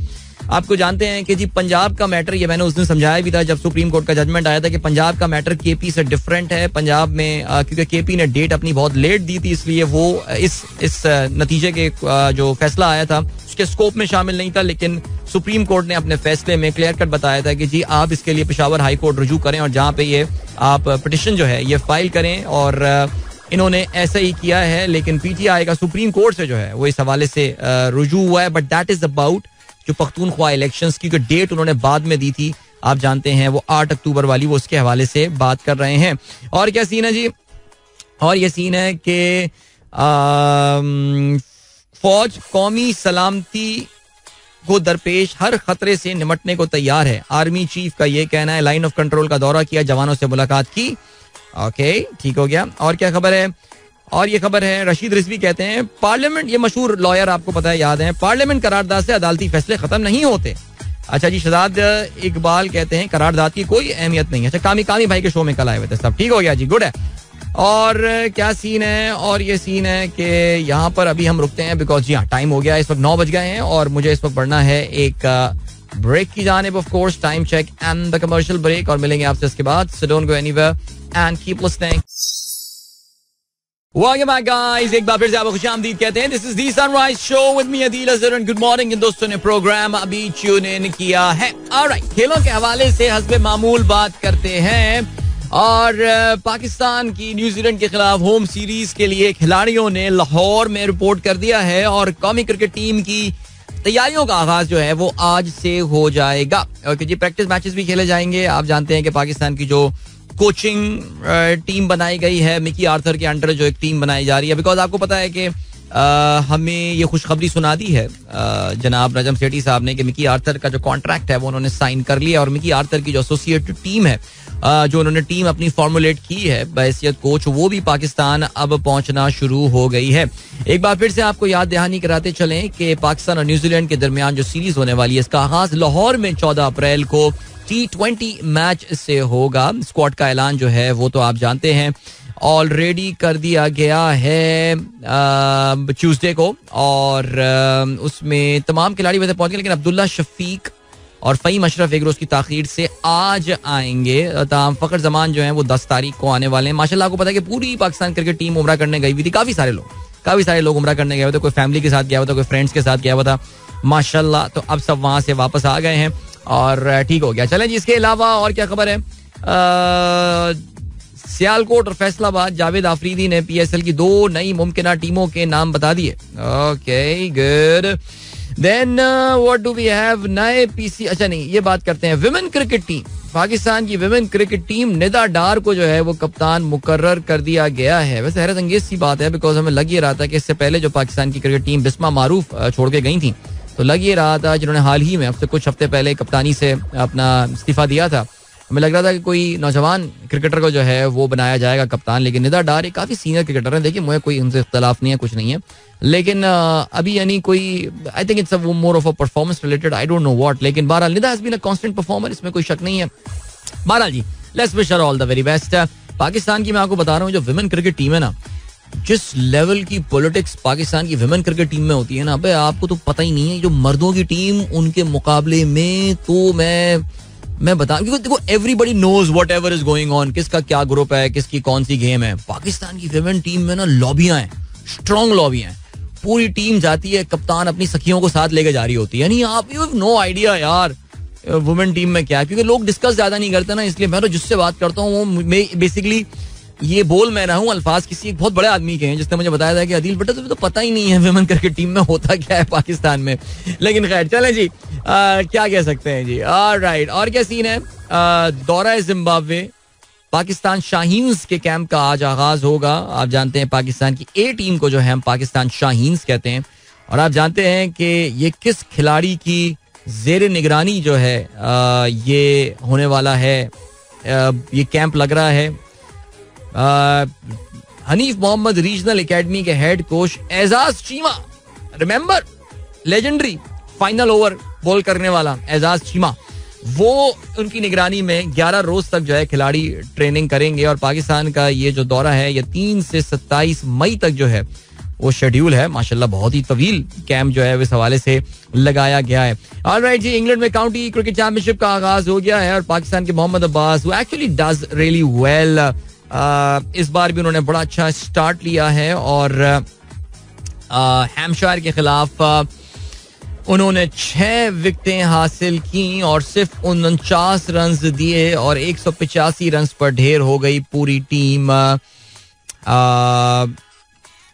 आपको जानते हैं कि जी पंजाब का मैटर, ये मैंने उस दिन समझाया भी था जब सुप्रीम कोर्ट का जजमेंट आया था कि पंजाब का मैटर KP से डिफरेंट है. पंजाब में क्योंकि KP ने डेट अपनी बहुत लेट दी थी, इसलिए वो इस नतीजे के जो फैसला आया था उसके स्कोप में शामिल नहीं था. लेकिन सुप्रीम कोर्ट ने अपने फैसले में क्लियर कट बताया था कि जी आप इसके लिए पेशावर हाई कोर्ट रुजू करें और जहाँ पे ये आप पिटिशन जो है ये फाइल करें. और इन्होंने ऐसा ही किया है. लेकिन PTI का सुप्रीम कोर्ट से जो है वो इस हवाले से रुजू हुआ है. बट दैट इज अबाउट जो पख्तूनख्वा इलेक्शंस की डेट उन्होंने बाद में दी थी, आप जानते हैं वो 8 अक्टूबर वाली, वो उसके हवाले से बात कर रहे हैं. और क्या सीन है जी? और ये सीन है कि फौज कौमी सलामती को दरपेश हर खतरे से निमटने को तैयार है. आर्मी चीफ का ये कहना है. लाइन ऑफ कंट्रोल का दौरा किया, जवानों से मुलाकात की. ओके, ठीक हो गया. और क्या खबर है? और ये खबर है, रशीद रिजवी कहते हैं पार्लियामेंट, ये मशहूर लॉयर आपको पता है, याद है, पार्लियामेंट करारदाद से अदालती फैसले खत्म नहीं होते. अच्छा जी, शहजाद इकबाल कहते हैं करारदाद की कोई अहमियत नहीं है. अच्छा, कामी भाई के शो में कल आए हुए थे सब. ठीक हो गया जी, गुड है. और क्या सीन है, और ये सीन है कि यहाँ पर अभी हम रुकते हैं बिकॉज जी हाँ टाइम हो गया. इस वक्त 9 बज गए हैं और मुझे इस वक्त बढ़ना है एक ब्रेक की जानिब. Of course time check and the commercial break, और मिलेंगे आपसे इसके बाद. So don't go anywhere and keep listening. Welcome back guys, एक बार फिर से आपको खुशामदीद कहते हैं. This is the sunrise show with me Adeel Azhar and good morning. इन दोस्तों ने प्रोग्राम अभी ट्यून इन किया है. ऑलराइट, खेलों के हवाले से हस्बे मामूल बात करते हैं. और पाकिस्तान की न्यूजीलैंड के खिलाफ होम सीरीज के लिए खिलाड़ियों ने लाहौर में रिपोर्ट कर दिया है और कौमी क्रिकेट टीम की तैयारियों का आगाज जो है वो आज से हो जाएगा. ओके जी, प्रैक्टिस मैचेस भी खेले जाएंगे. आप जानते हैं कि पाकिस्तान की जो कोचिंग टीम बनाई गई है, मिकी आर्थर के अंडर जो एक टीम बनाई जा रही है, बिकॉज आपको पता है कि हमें ये खुशखबरी सुना दी है जनाब नजम सेठी साहब ने कि मिकी आर्थर का जो कॉन्ट्रैक्ट है वो उन्होंने साइन कर लिया. और मिकी आर्थर की जो एसोसिएटेड टीम है, जो उन्होंने टीम अपनी फॉर्मुलेट की है बहैसियत कोच, वो भी पाकिस्तान अब पहुंचना शुरू हो गई है. एक बार फिर से आपको याद दहानी कराते चलें कि पाकिस्तान और न्यूजीलैंड के दरमियान जो सीरीज होने वाली है, इसका आगाज लाहौर में 14 अप्रैल को T20 मैच से होगा. स्क्वाड का ऐलान जो है वो तो आप जानते हैं ऑलरेडी कर दिया गया है ट्यूसडे को, और उसमें तमाम खिलाड़ी वैसे पहुंच गए, लेकिन अब्दुल्ला शफीक और फ़हीम अशरफ एक रोज की ताखीर से आज आएंगे. तमाम फ़खर जमान जो है वो 10 तारीख को आने वाले हैं. माशाल्लाह आपको पता है कि पूरी पाकिस्तान क्रिकेट टीम उम्रा करने गई हुई थी. काफ़ी सारे लोग उम्रा करने गए हुए थे. कोई फैमिली के साथ गया हुआ था, कोई फ्रेंड्स के साथ गया हुआ था माशाल्लाह. तो अब सब वहाँ से वापस आ गए हैं और ठीक हो गया. चलें जी, इसके अलावा और क्या खबर है. सियालकोट और फैसलाबाद, जावेद आफरीदी ने PSL की 2 नई मुमकिना टीमों के नाम बता दिए. Okay good. Then what do we have, नए PC. अच्छा नहीं, ये बात करते हैं विमेन क्रिकेट टीम. पाकिस्तान की women cricket team Nida Dar को जो है वो कप्तान मुकर्रर कर दिया गया है. वैसे हैरत अंगेज सी बात है, बिकॉज हमें लग ये रहा था कि इससे पहले जो पाकिस्तान की क्रिकेट टीम बिस्मा मारूफ छोड़ के गई थी, तो लग ये रहा था जिन्होंने हाल ही में अब से कुछ हफ्ते पहले कप्तानी से अपना इस्तीफा दिया था, हमें लग रहा था कि कोई नौजवान क्रिकेटर को जो है वो बनाया जाएगा कप्तान. लेकिन निदा डार एक काफ़ी सीनियर क्रिकेटर है. देखिए, मुझे कोई उनसे इख्तलाफ नहीं है, कुछ नहीं है, लेकिन अभी यानी कोई I think it's more of a performance related, I don't know what. लेकिन बहरहाल Nida has been a constant performer, इसमें कोई शक नहीं है. बहरहाल जी, let's wish her all the very best. Pakistan की मैं आपको बता रहा हूँ जो विमेन क्रिकेट टीम है ना, जिस लेवल की पॉलिटिक्स पाकिस्तान की विमेन क्रिकेट टीम में होती है ना, अबे आपको तो पता ही नहीं है. जो मर्दों की टीम उनके मुकाबले में तो मैं बता, क्योंकि देखो everybody knows whatever is going on, किसका क्या ग्रुप है, किसकी कौन सी गेम है. पाकिस्तान की विमेन टीम में ना लॉबियां हैं, स्ट्रॉन्ग लॉबियां हैं. पूरी टीम जाती है, कप्तान अपनी सखियों को साथ लेके जा रही होती है. यानी आप यू हैव नो आइडिया यार वुमेन टीम में क्या, क्योंकि लोग डिस्कस ज्यादा नहीं करते ना, इसलिए मैं तो जिससे बात करता हूँ वो बेसिकली ये बोल मैं रहा हूँ अल्फाज किसी एक बहुत बड़े आदमी के हैं जिसने मुझे बताया था कि अदील बेटा तुम्हें तो पता ही नहीं है विमेन क्रिकेट टीम में होता क्या है पाकिस्तान में. लेकिन खैर चलें जी, क्या कह सकते हैं जी. ऑलराइट, और क्या सीन है. दौरा जिम्बाब्वे, पाकिस्तान शाहीन्स के कैंप का आज आगाज होगा. आप जानते हैं पाकिस्तान की A टीम को जो है हम पाकिस्तान शाहीन्स कहते हैं, और आप जानते हैं कि ये किस खिलाड़ी की जेर निगरानी जो है ये होने वाला है. ये कैंप लग रहा है हनीफ मोहम्मद रीजनल एकेडमी के head coach Ejaz Cheema, remember legendary final over ball करने वाला एजाज चीमा, वो उनकी निगरानी में 11 रोज तक जो है खिलाड़ी ट्रेनिंग करेंगे. और पाकिस्तान का ये जो दौरा है ये 3 से 27 मई तक जो है वो शेड्यूल है. माशाल्लाह बहुत ही तवील कैंप जो है इस हवाले से लगाया गया है. ऑलराइट जी, इंग्लैंड में काउंटी क्रिकेट चैंपियनशिप का आगाज हो गया है और पाकिस्तान के मोहम्मद अब्बास वो एक्चुअली डज रियली वेल. इस बार भी उन्होंने बड़ा अच्छा स्टार्ट लिया है और हैम्पशायर के खिलाफ उन्होंने 6 विकेटें हासिल की और सिर्फ 49 रन दिए और 185 रन पर ढेर हो गई पूरी टीम.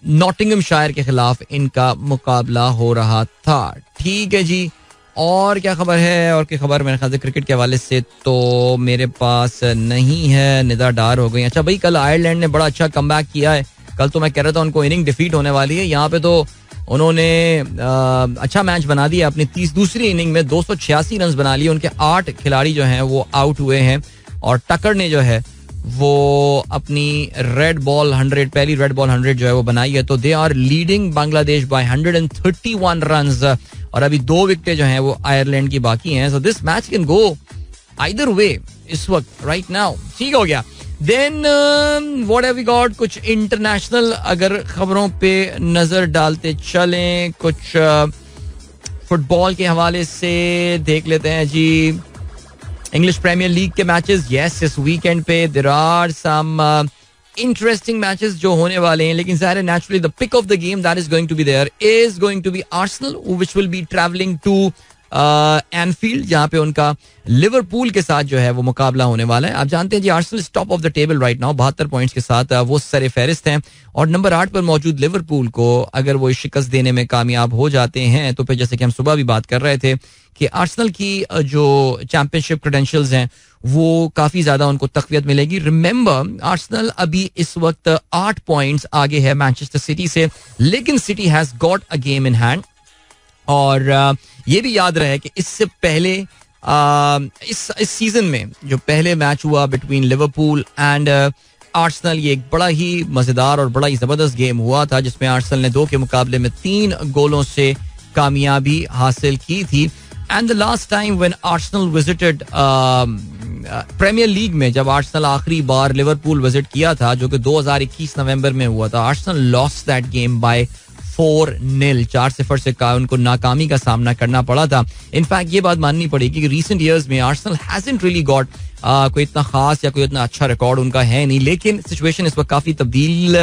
नॉटिंघमशायर के खिलाफ इनका मुकाबला हो रहा था. ठीक है जी, और क्या खबर है. और की खबर मेरे ख्याल से क्रिकेट के हवाले से तो मेरे पास नहीं है. निदा डार हो गई. अच्छा भाई, कल आयरलैंड ने बड़ा अच्छा कमबैक किया है. कल तो मैं कह रहा था उनको इनिंग डिफीट होने वाली है, यहाँ पे तो उन्होंने अच्छा मैच बना दिया. अपनी दूसरी इनिंग में 286 रन बना लिए. उनके 8 खिलाड़ी जो हैं वो आउट हुए हैं और टकर ने जो है वो अपनी रेड बॉल 100 पहली रेड बॉल 100 जो है वो बनाई है. तो they are leading Bangladesh by 131 runs और अभी 2 विकेटें जो हैं वो आयरलैंड की बाकी हैं. So this match can go either way इस वक्त राइट नाउ. ठीक हो गया. Then what have we got. कुछ इंटरनेशनल अगर खबरों पे नजर डालते चलें, कुछ फुटबॉल के हवाले से देख लेते हैं जी. इंग्लिश प्रीमियर लीग के मैचेस यस इस वीकेंड पे there are some interesting matches जो होने वाले हैं, लेकिन ज़ाहिर है naturally the pick of the game that is going to be there is going to be Arsenal which will be travelling to Anfield, जहां पे उनका लिवरपूल के साथ जो है वो मुकाबला होने वाला है. आप जानते हैं जी Arsenal top of the table right now 72 points के साथ वो सरे फहरिस्त हैं और नंबर 8 पर मौजूद लिवरपूल को अगर वो शिकस्त देने में कामयाब हो जाते हैं तो फिर जैसे कि हम सुबह भी बात कर रहे थे कि आर्सेनल की जो चैंपियनशिप क्रेडेंशियल्स हैं वो काफी ज्यादा उनको तकवीत मिलेगी. रिमेंबर आर्सेनल अभी इस वक्त 8 पॉइंट्स आगे है मैनचेस्टर सिटी से, लेकिन city has got a game in hand. और ये भी याद रहे कि इससे पहले इस सीजन में जो पहले मैच हुआ बिटवीन लिवरपूल एंड आर्सेनल, ये एक बड़ा ही मजेदार और बड़ा ही जबरदस्त गेम हुआ था जिसमें आर्सेनल ने 2 के मुकाबले में 3 गोलों से कामयाबी हासिल की थी. And the last time when Arsenal visited Premier League में, जब आर्सेनल आखिरी बार लिवरपूल विजिट किया था जो कि 2021 नवंबर में हुआ था, Arsenal lost that game by 4-0 4-0 से उनको नाकामी का सामना करना पड़ा था. इनफैक्ट ये बात माननी पड़ेगी कि रीसेंट ईयर्स में आर्सेनल हैजंट रियली गॉट कोई इतना खास या कोई इतना अच्छा रिकॉर्ड उनका है नहीं, लेकिन सिचुएशन इस वक्त काफी तब्दील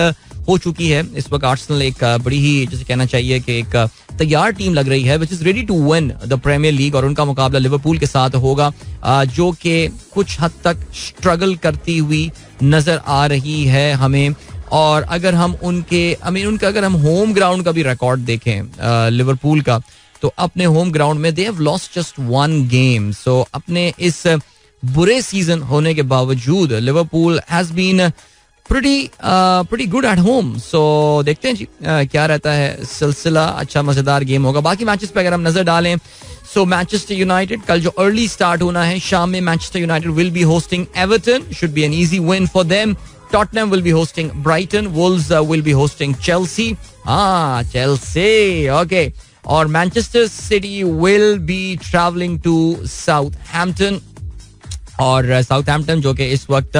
हो चुकी है. इस वक्त आर्सेनल एक बड़ी ही जैसे कहना चाहिए कि एक तैयार टीम लग रही है which is ready to win the Premier League और उनका मुकाबला लिवरपूल के साथ होगा जो कि कुछ हद तक स्ट्रगल करती हुई नजर आ रही है हमें. और अगर हम उनका अगर हम होम ग्राउंड का भी रिकॉर्ड देखें लिवरपूल का, तो अपने होम ग्राउंड में they have lost just 1 game. So अपने इस बुरे सीजन होने के बावजूद Liverpool has been pretty good at home. So देखते हैं जी क्या रहता है सिलसिला. अच्छा मजेदार गेम होगा. बाकी मैचेस पे अगर हम नजर डालें, सो मैनचेस्टर यूनाइटेड कल जो अर्ली स्टार्ट होना है शाम में, Manchester United will be hosting Everton, should be an easy win for them. Tottenham will be hosting Brighton. Wolves will be hosting Chelsea. Chelsea. Okay. और Manchester City will be traveling to Southampton. और Southampton जो कि इस वक्त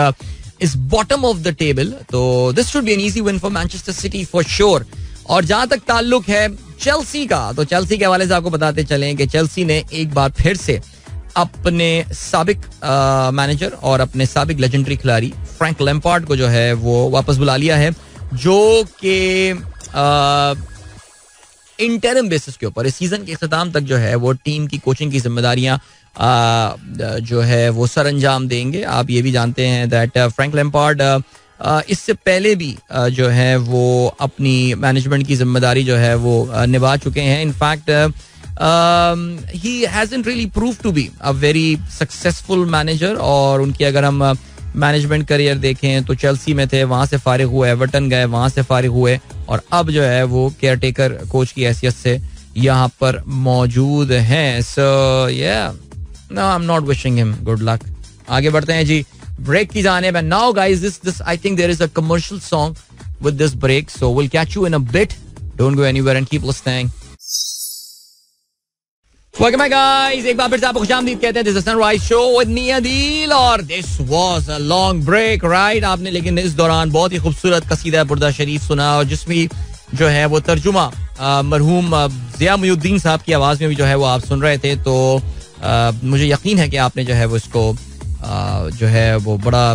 is bottom of the table. तो this should be an easy win for Manchester City for sure. और जहां तक ताल्लुक है चेल्सी का, तो चेल्सी के हवाले से आपको बताते चलें कि चेल्सी ने एक बार फिर से अपने साबिक मैनेजर और अपने साबिक लेजेंडरी खिलाड़ी फ्रैंक लैम्पार्ड को जो है वो वापस बुला लिया है, जो कि इंटरिम बेसिस के ऊपर इस सीजन के इख्तिताम तक जो है वो टीम की कोचिंग की जिम्मेदारियां जो है वो सर अंजाम देंगे. आप ये भी जानते हैं दैट फ्रैंक लैम्पार्ड इससे पहले भी जो है वो अपनी मैनेजमेंट की जिम्मेदारी जो है वो निभा चुके हैं. In fact he hasn't really proved to be a very successful manager. और उनकी अगर हम मैनेजमेंट करियर देखें तो चेल्सी में थे, वहां से फारिग हुए, एवर्टन गए, वहां से फारिग हुए और अब जो है वो केयर टेकर कोच की हैसियत से यहाँ पर मौजूद हैं. So yeah no I am not wishing him good luck. आगे बढ़ते हैं जी ब्रेक की जानिब. And now guys this I think there is a commercial song with this break, so will catch you in a bit. Don't go anywhere and keep listening. Welcome back guys, एक बार फिर से आपको खुशामदीद कहते हैं. This is Sunrise Show with me Adil और this was a long break right. आपने लेकिन इस दौरान बहुत ही खूबसूरत कसीदा बुर्दा शरीफ सुना और जिसमें जो है वो तर्जुमा मरहूम ज़िया मुहीउद्दीन साहब की आवाज़ में भी जो है वो आप सुन रहे थे. तो मुझे यकीन है कि आपने जो है वो इसको जो है वो बड़ा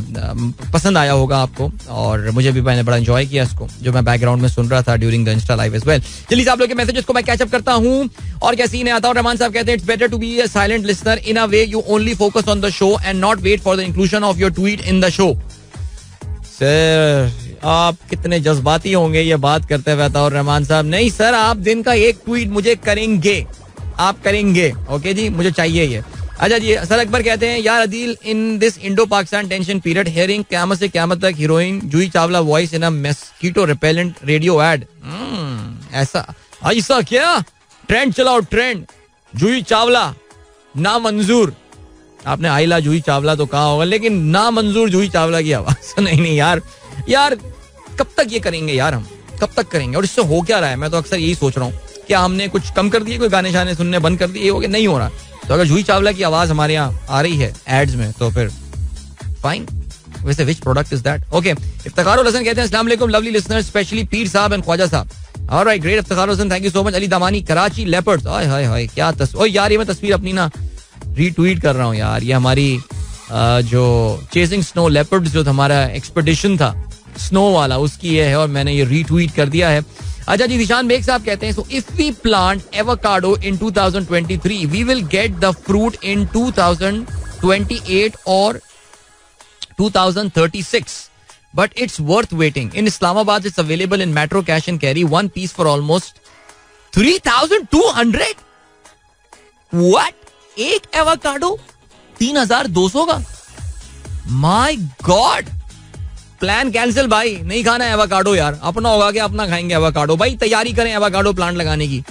पसंद आया होगा आपको और मुझे भी मैंने बड़ा एंजॉय किया इसको, जो मैं बैकग्राउंड में सुन रहा था during the Insta live as well. जल्दी से आप लोग के मैसेजेस को मैं कैच अप करता हूं और क्या सीन है आता हूं. रहमान साहब कहते हैं it's better to be a silent listener in a way you only focus on the show and not wait for the inclusion of your tweet in the show. Sir आप कितने जज्बाती होंगे ये बात करते हुए और रहमान साहब. नहीं सर, आप दिन का एक ट्वीट मुझे करेंगे, आप करेंगे. ओके जी, मुझे चाहिए ये. अच्छा जी, सर अकबर कहते हैं यार Adeel in this Indo Pakistan tension period hearing क़यामत से क़यामत तक heroine Juhi Chawla voice in a mosquito repellent radio add. ऐसा क्या? ट्रेंड चलाओ ट्रेंड. जूही चावला ना मंजूर, आपने आइला जूही चावला तो कहा होगा, लेकिन ना मंजूर जूही चावला की आवाज। नहीं यार कब तक ये करेंगे यार, हम कब तक करेंगे? और इससे हो क्या रहा है? मैं तो अक्सर यही सोच रहा हूँ, क्या हमने कुछ कम कर दिए, कोई गाने शाने सुनने बंद कर दिए? हो गया? नहीं हो रहा। तो अगर जूही चावला की आवाज हमारे यहाँ आ रही है एड्स में तो फिर फाइन। वैसे which product is that? Okay, Iftikharul Hasan कहते हैं अस्सलाम वालेकुम लवली लिसनर्स, स्पेशली पीर साहब एंड ख्वाजा साहब। Alright, great Iftikharul Hasan, thank you so much. Ali Damani, Karachi leopards, hi hi hi क्या ओ यार, ये मैं तस्वीर अपनी ना रीट्वीट कर रहा हूँ यार। ये हमारी जो चेजिंग स्नो लेपर्ड्स जो हमारा एक्सपेडिशन था स्नो वाला, उसकी ये है और मैंने ये रीट्वीट कर दिया है। अच्छा जी, निशान बेग साहब कहते हैं, so if we plant avocado in 2023 we will get the fruit in 2028 और 2036, but it's worth waiting. In Islamabad, it's available in Metro Cash and Carry, one piece for almost 3,200. What? एक avocado 3,200 का? My God! Plan cancel भाई, नहीं खाना है avocado यार, अपना होगा कि अपना खाएंगे एवोकाडो। भाई तैयारी करें एवोकाडो प्लांट लगाने की,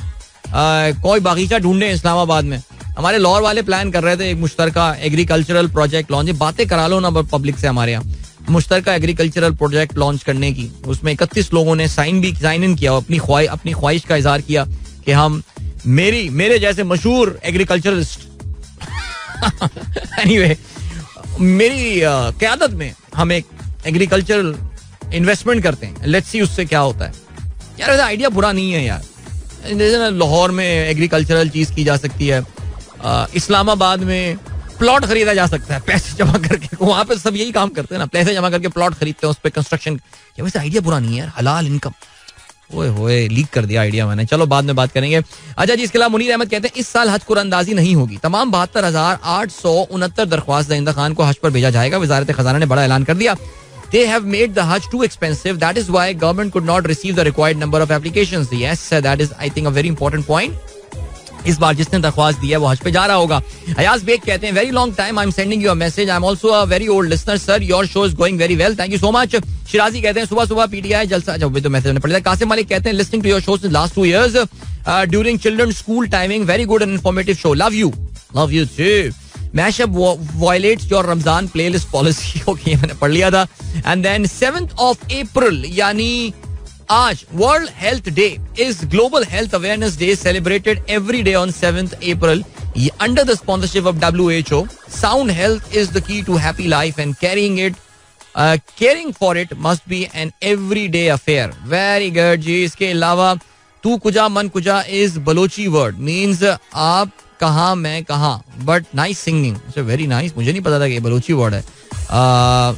कोई बागीचा ढूंढे इस्लामाबाद में। हमारे लाहौर वाले प्लान कर रहे थे एक मुश्तरका एग्रीकल्चरल प्रोजेक्ट लॉन्च, बातें करा लो ना पब्लिक से हमारे यहाँ, मुश्तरका एग्रीकल्चरल प्रोजेक्ट लॉन्च करने की। उसमें 31 लोगों ने साइन इन किया, अपनी ख्वाहिश का इजहार किया कि हम मेरे जैसे मशहूर एग्रीकल्चरलिस्ट एनीवे मेरी क़यादत में हम एक एग्रीकल्चरल इन्वेस्टमेंट करते हैं, लेट्स सी उससे क्या होता है। यार वैसा आइडिया बुरा नहीं है यार, लाहौर में एग्रीकल्चरल चीज की जा सकती है, इस्लामाबाद में प्लॉट खरीदा जा सकता है पैसे जमा करके, वहां पे सब यही काम करते हैं ना, पैसे जमा करके प्लॉट खरीदते हैं, उस पर कंस्ट्रक्शन। वैसे आइडिया बुरा नहीं है यार, हलाल इनकम। ओए होए, लीक कर दिया आइडिया मैंने, चलो बाद में बात करेंगे। अच्छा जी, इसके अलावा मुनीर अहमद कहते हैं इस साल हज कुरानंदाजी नहीं होगी, तमाम 72,869 दरख्वास्त दहिंदा खान को हज पर भेजा जाएगा। वजारत खजाना ने बड़ा ऐलान कर दिया। They have made the Hajj too expensive. That is why government could not receive the required number of applications. Yes, that is, I think, a very important point. इस बार जिसने दरख्वास्त दी है वो हज पे जा रहा होगा। अयाज बेग कहते हैं very long time I am sending you a message, I am also a very old listener sir, your show is going very well, thank you so much. Shirazi कहते हैं सुबह सुबह पीटीआई जलसा, जब तो मैसेज पढ़ लिया। कासिम मालिक कहते हैं listening to your show since last 2 years during children school timing, very good and informative show, love you too. Mashup violates your Ramzan playlist policy. Okay, मैंने पढ़ लिया था। And then 7th of April यानी आज World Health Day is Global Health Awareness Day celebrated every day on 7th April under the sponsorship of WHO. Sound health is the key to happy life and caring for it must be an everyday affair. Very good जी। इसके अलावा तू कुजा मन कुजा is Balochi word, means आप कहा मैं कहा, but nice singing, very nice. मुझे नहीं पता था कि ये बलोची वर्ड है,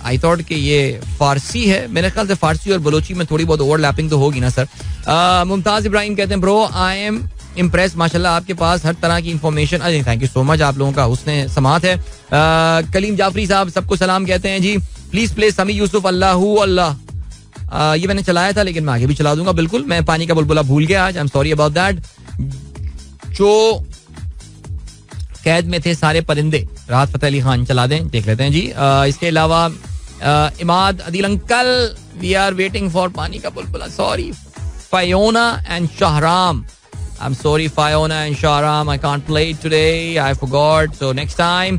आई थॉट कि ये फारसी है। मेरे ख्याल से फारसी और बलोची में थोड़ी बहुत ओवरलैपिंग तो होगी ना सर। मुमताज इब्राहिम कहते हैं ब्रो आई एम इम्प्रेस, माशाल्लाह आपके पास हर तरह की इंफॉर्मेशन। अरे थैंक यू सो मच, आप लोगों का उसने समात है। कलीम जाफरी साहब सबको सलाम कहते हैं जी। प्लीज प्ले समी यूसुफ अल्लाहू अल्लाह, ये मैंने चलाया था लेकिन मैं आगे भी चला दूंगा बिल्कुल। मैं पानी का बुलबुला भूल गया आज, आई एम सॉरी अबाउट दैट। जो कैद में थे सारे परिंदे, राहत फतेह अली खान चला दें, देख लेते हैं जी। इसके अलावा Imad Adeel uncle, we are waiting for पानी का बुलबुला, sorry. Fiona and Shahram, I am sorry Fiona and Shahram, I can't play it today, I forgot, so next time.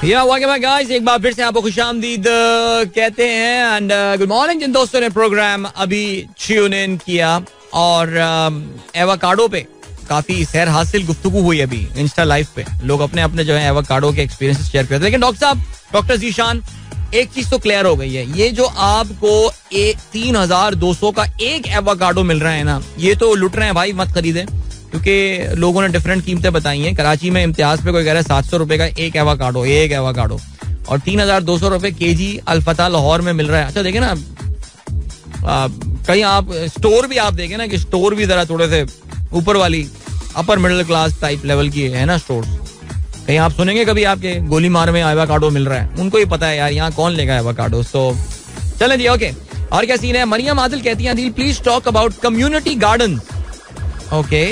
Guys, एक बार फिर से आपको खुशामदीद कहते हैं एंड गुड मॉर्निंग जिन दोस्तों ने प्रोग्राम अभी ट्यून इन किया। और एवोकाडो पे काफी सैर हासिल गुफ्तगू हुई अभी इंस्टा लाइव पे, लोग अपने अपने जो है एवोकाडो के एक्सपीरियंसेस शेयर करते हैं। लेकिन डॉक्टर साहब, डॉक्टर जीशान, एक चीज तो क्लियर हो गई है, ये जो आपको 3,200 का एक एवोकाडो मिल रहा है ना, ये तो लुट रहे हैं भाई, मत खरीदें, क्योंकि लोगों ने डिफरेंट कीमतें बताई हैं। कराची में इम्तियाज पे कोई कह रहा है 700 रुपए का एक एवोकाडो, और 3,200 रुपए केजी अल्फता लाहौर में मिल रहा है। अच्छा देखे ना, कहीं आप स्टोर भी आप देखें ना कि स्टोर भी जरा थोड़े से ऊपर वाली upper middle class type level की है ना स्टोर। कहीं आप सुनेंगे कभी आपके गोलीमार में एवोकाडो मिल रहा है, उनको ही पता है यार यहाँ कौन लेगा एवोकाडो। सो चलें जी, ओके। और क्या सीन है? मरियम आदिल कहती हैं please talk about community garden. Okay,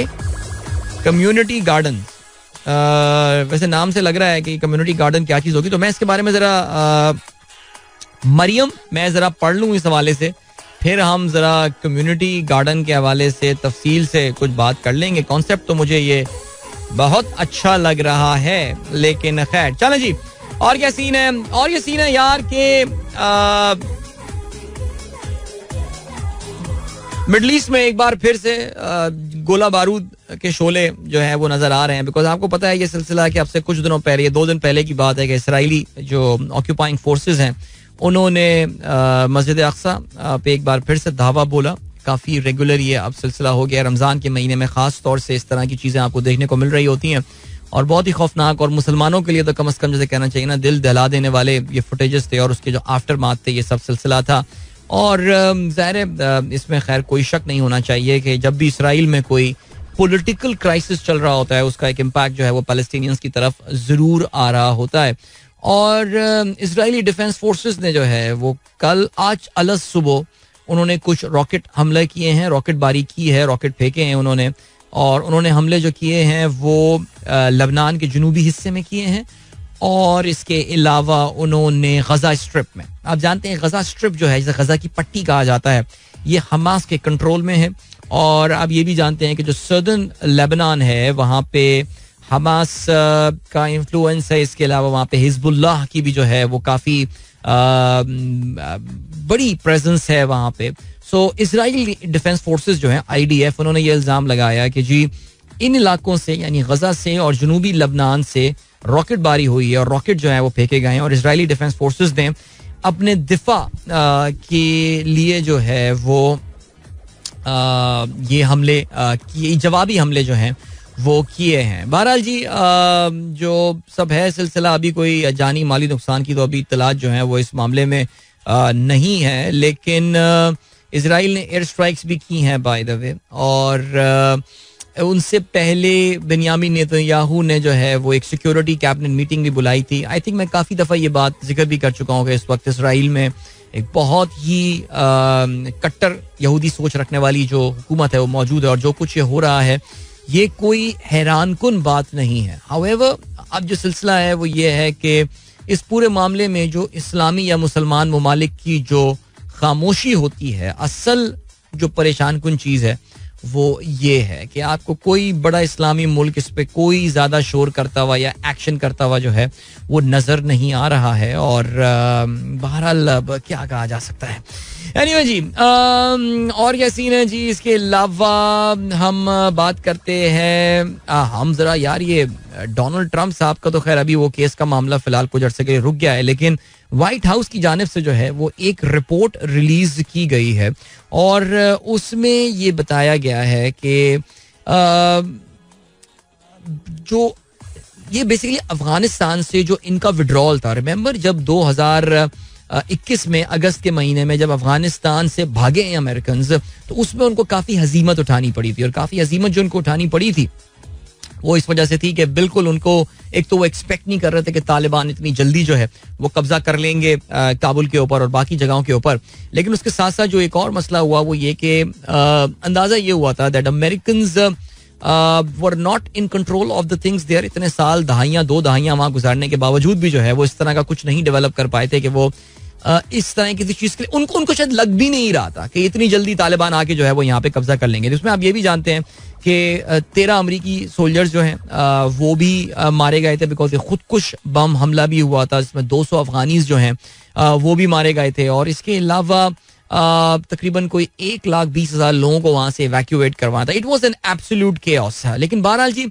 community garden, वैसे नाम से लग रहा है कि कम्युनिटी गार्डन क्या चीज होगी, तो मैं इसके बारे में जरा मरियम मैं जरा पढ़ लूँ इस हवाले से, फिर हम जरा कम्युनिटी गार्डन के हवाले से तफसील से कुछ बात कर लेंगे। कॉन्सेप्ट तो मुझे ये बहुत अच्छा लग रहा है, लेकिन खैर चलो जी. और क्या सीन है? और ये सीन है यार के मिडल ईस्ट में एक बार फिर से गोला बारूद के शोले जो है वो नजर आ रहे हैं. बिकॉज आपको पता है ये सिलसिला कि अब से कुछ दिनों पहले, ये 2 दिन पहले की बात है कि इसराइली जो ऑक्यूपाइंग फोर्सेस हैं उन्होंने मस्जिद अक्सा पे एक बार फिर से धावा बोला. काफ़ी रेगुलर ये अब सिलसिला हो गया. रमज़ान के महीने में ख़ास तौर से इस तरह की चीज़ें आपको देखने को मिल रही होती हैं और बहुत ही खौफनाक, और मुसलमानों के लिए तो कम से कम जैसे कहना चाहिए ना, दिल दहला देने वाले ये फुटेजेस थे और उसके जो आफ्टर माथ थे, ये सब सिलसिला था. और ज़ाहिर है इसमें खैर कोई शक नहीं होना चाहिए कि जब भी इसराइल में कोई पॉलिटिकल क्राइसिस चल रहा होता है उसका एक इम्पैक्ट जो है वो पैलेस्टीनियंस की तरफ ज़रूर आ रहा होता है. और इजरायली डिफेंस फोर्सेस ने जो है वो आज अलग सुबह उन्होंने कुछ रॉकेट हमले किए हैं, रॉकेटबारी की है, रॉकेट फेंके हैं उन्होंने. और उन्होंने हमले जो किए हैं वो लबनान के जनूबी हिस्से में किए हैं और इसके अलावा उन्होंने गजा स्ट्रिप में, आप जानते हैं गजा स्ट्रिप जो है, जिसे गजा की पट्टी कहा जाता है, ये हमास के कंट्रोल में है. और आप ये भी जानते हैं कि जो सदर्न लेबनान है वहाँ पे हमास का इन्फ्लुएंस है. इसके अलावा वहाँ पे हिजबुल्लाह की भी जो है वो काफ़ी बड़ी प्रेजेंस है वहाँ पे. सो इजराइली डिफेंस फोर्सेस जो है IDF, उन्होंने ये इल्ज़ाम लगाया कि जी इन इलाकों से यानी गजा से और जनूबी लबनान से रॉकेट बारी हुई है और रॉकेट जो है वो फेंके गए हैं और इजरायली डिफेंस फोर्सेस ने अपने दिफा के लिए जो है वो ये हमले किए, जवाबी हमले जो हैं वो किए हैं. बहरहाल जी जो सब है सिलसिला, अभी कोई जानी माली नुकसान की तो अभी इत्तलात जो है वो इस मामले में नहीं है, लेकिन इजराइल ने एयर स्ट्राइक्स भी की हैं बाय द वे. और उनसे पहले बिन्यामिन नेतन्याहू ने जो है वो एक सिक्योरिटी कैबिनेट मीटिंग भी बुलाई थी. आई थिंक मैं काफ़ी दफ़ा ये बात जिक्र भी कर चुका हूँ कि इस वक्त इसराइल में एक बहुत ही कट्टर यहूदी सोच रखने वाली जो हुकूमत है वो मौजूद है और जो कुछ ये हो रहा है ये कोई हैरानकुन बात नहीं है. हाउएवर अब जो सिलसिला है वो ये है कि इस पूरे मामले में जो इस्लामी या मुसलमान ममालिक की जो खामोशी होती है, असल जो परेशान कुन चीज़ है वो ये है कि आपको कोई बड़ा इस्लामी मुल्क इस पे कोई ज़्यादा शोर करता हुआ या एक्शन करता हुआ जो है वो नज़र नहीं आ रहा है. और बहरहाल क्या कहा जा सकता है. एनीवे जी और क्या सीन है जी. इसके अलावा हम बात करते हैं, हम ज़रा यार ये डोनाल्ड ट्रंप साहब का तो खैर अभी वो केस का मामला फ़िलहाल कुछ अर्से के लिए रुक गया है, लेकिन व्हाइट हाउस की जानिब से जो है वो एक रिपोर्ट रिलीज की गई है और उसमें ये बताया गया है कि जो ये बेसिकली अफगानिस्तान से जो इनका विड्रॉल था, रिमेंबर जब 2021 में अगस्त के महीने में जब अफगानिस्तान से भागे हैं अमेरिकन, तो उसमें उनको काफ़ी हजीमत उठानी पड़ी थी. और काफ़ी हजीमत जो उनको उठानी पड़ी थी वो इस वजह से थी कि बिल्कुल उनको एक तो वो एक्सपेक्ट नहीं कर रहे थे कि तालिबान इतनी जल्दी जो है वो कब्जा कर लेंगे काबुल के ऊपर और बाकी जगहों के ऊपर. लेकिन उसके साथ साथ जो एक और मसला हुआ वो ये कि अंदाज़ा ये हुआ था that Americans were not in control of the things there. इतने साल, दहाइयाँ, 2 दहाइयाँ वहाँ गुजारने के बावजूद भी जो है वो इस तरह का कुछ नहीं डेवलप कर पाए थे कि वो इस तरह किसी चीज़ के लिए उनको शायद लग भी नहीं रहा था कि इतनी जल्दी तालिबान आके जो है वो यहाँ पे कब्जा कर लेंगे. उसमें आप ये भी जानते हैं कि 13 अमरीकी सोल्जर्स जो हैं वो भी मारे गए थे बिकॉज खुदकुश बम हमला भी हुआ था जिसमें 200 अफगानीज जो हैं वो भी मारे गए थे. और इसके अलावा तकरीबन कोई 1,20,000 लोगों को वहाँ से इवैक्यूएट करवाना था. It was an absolute chaos. लेकिन बहरहाल जी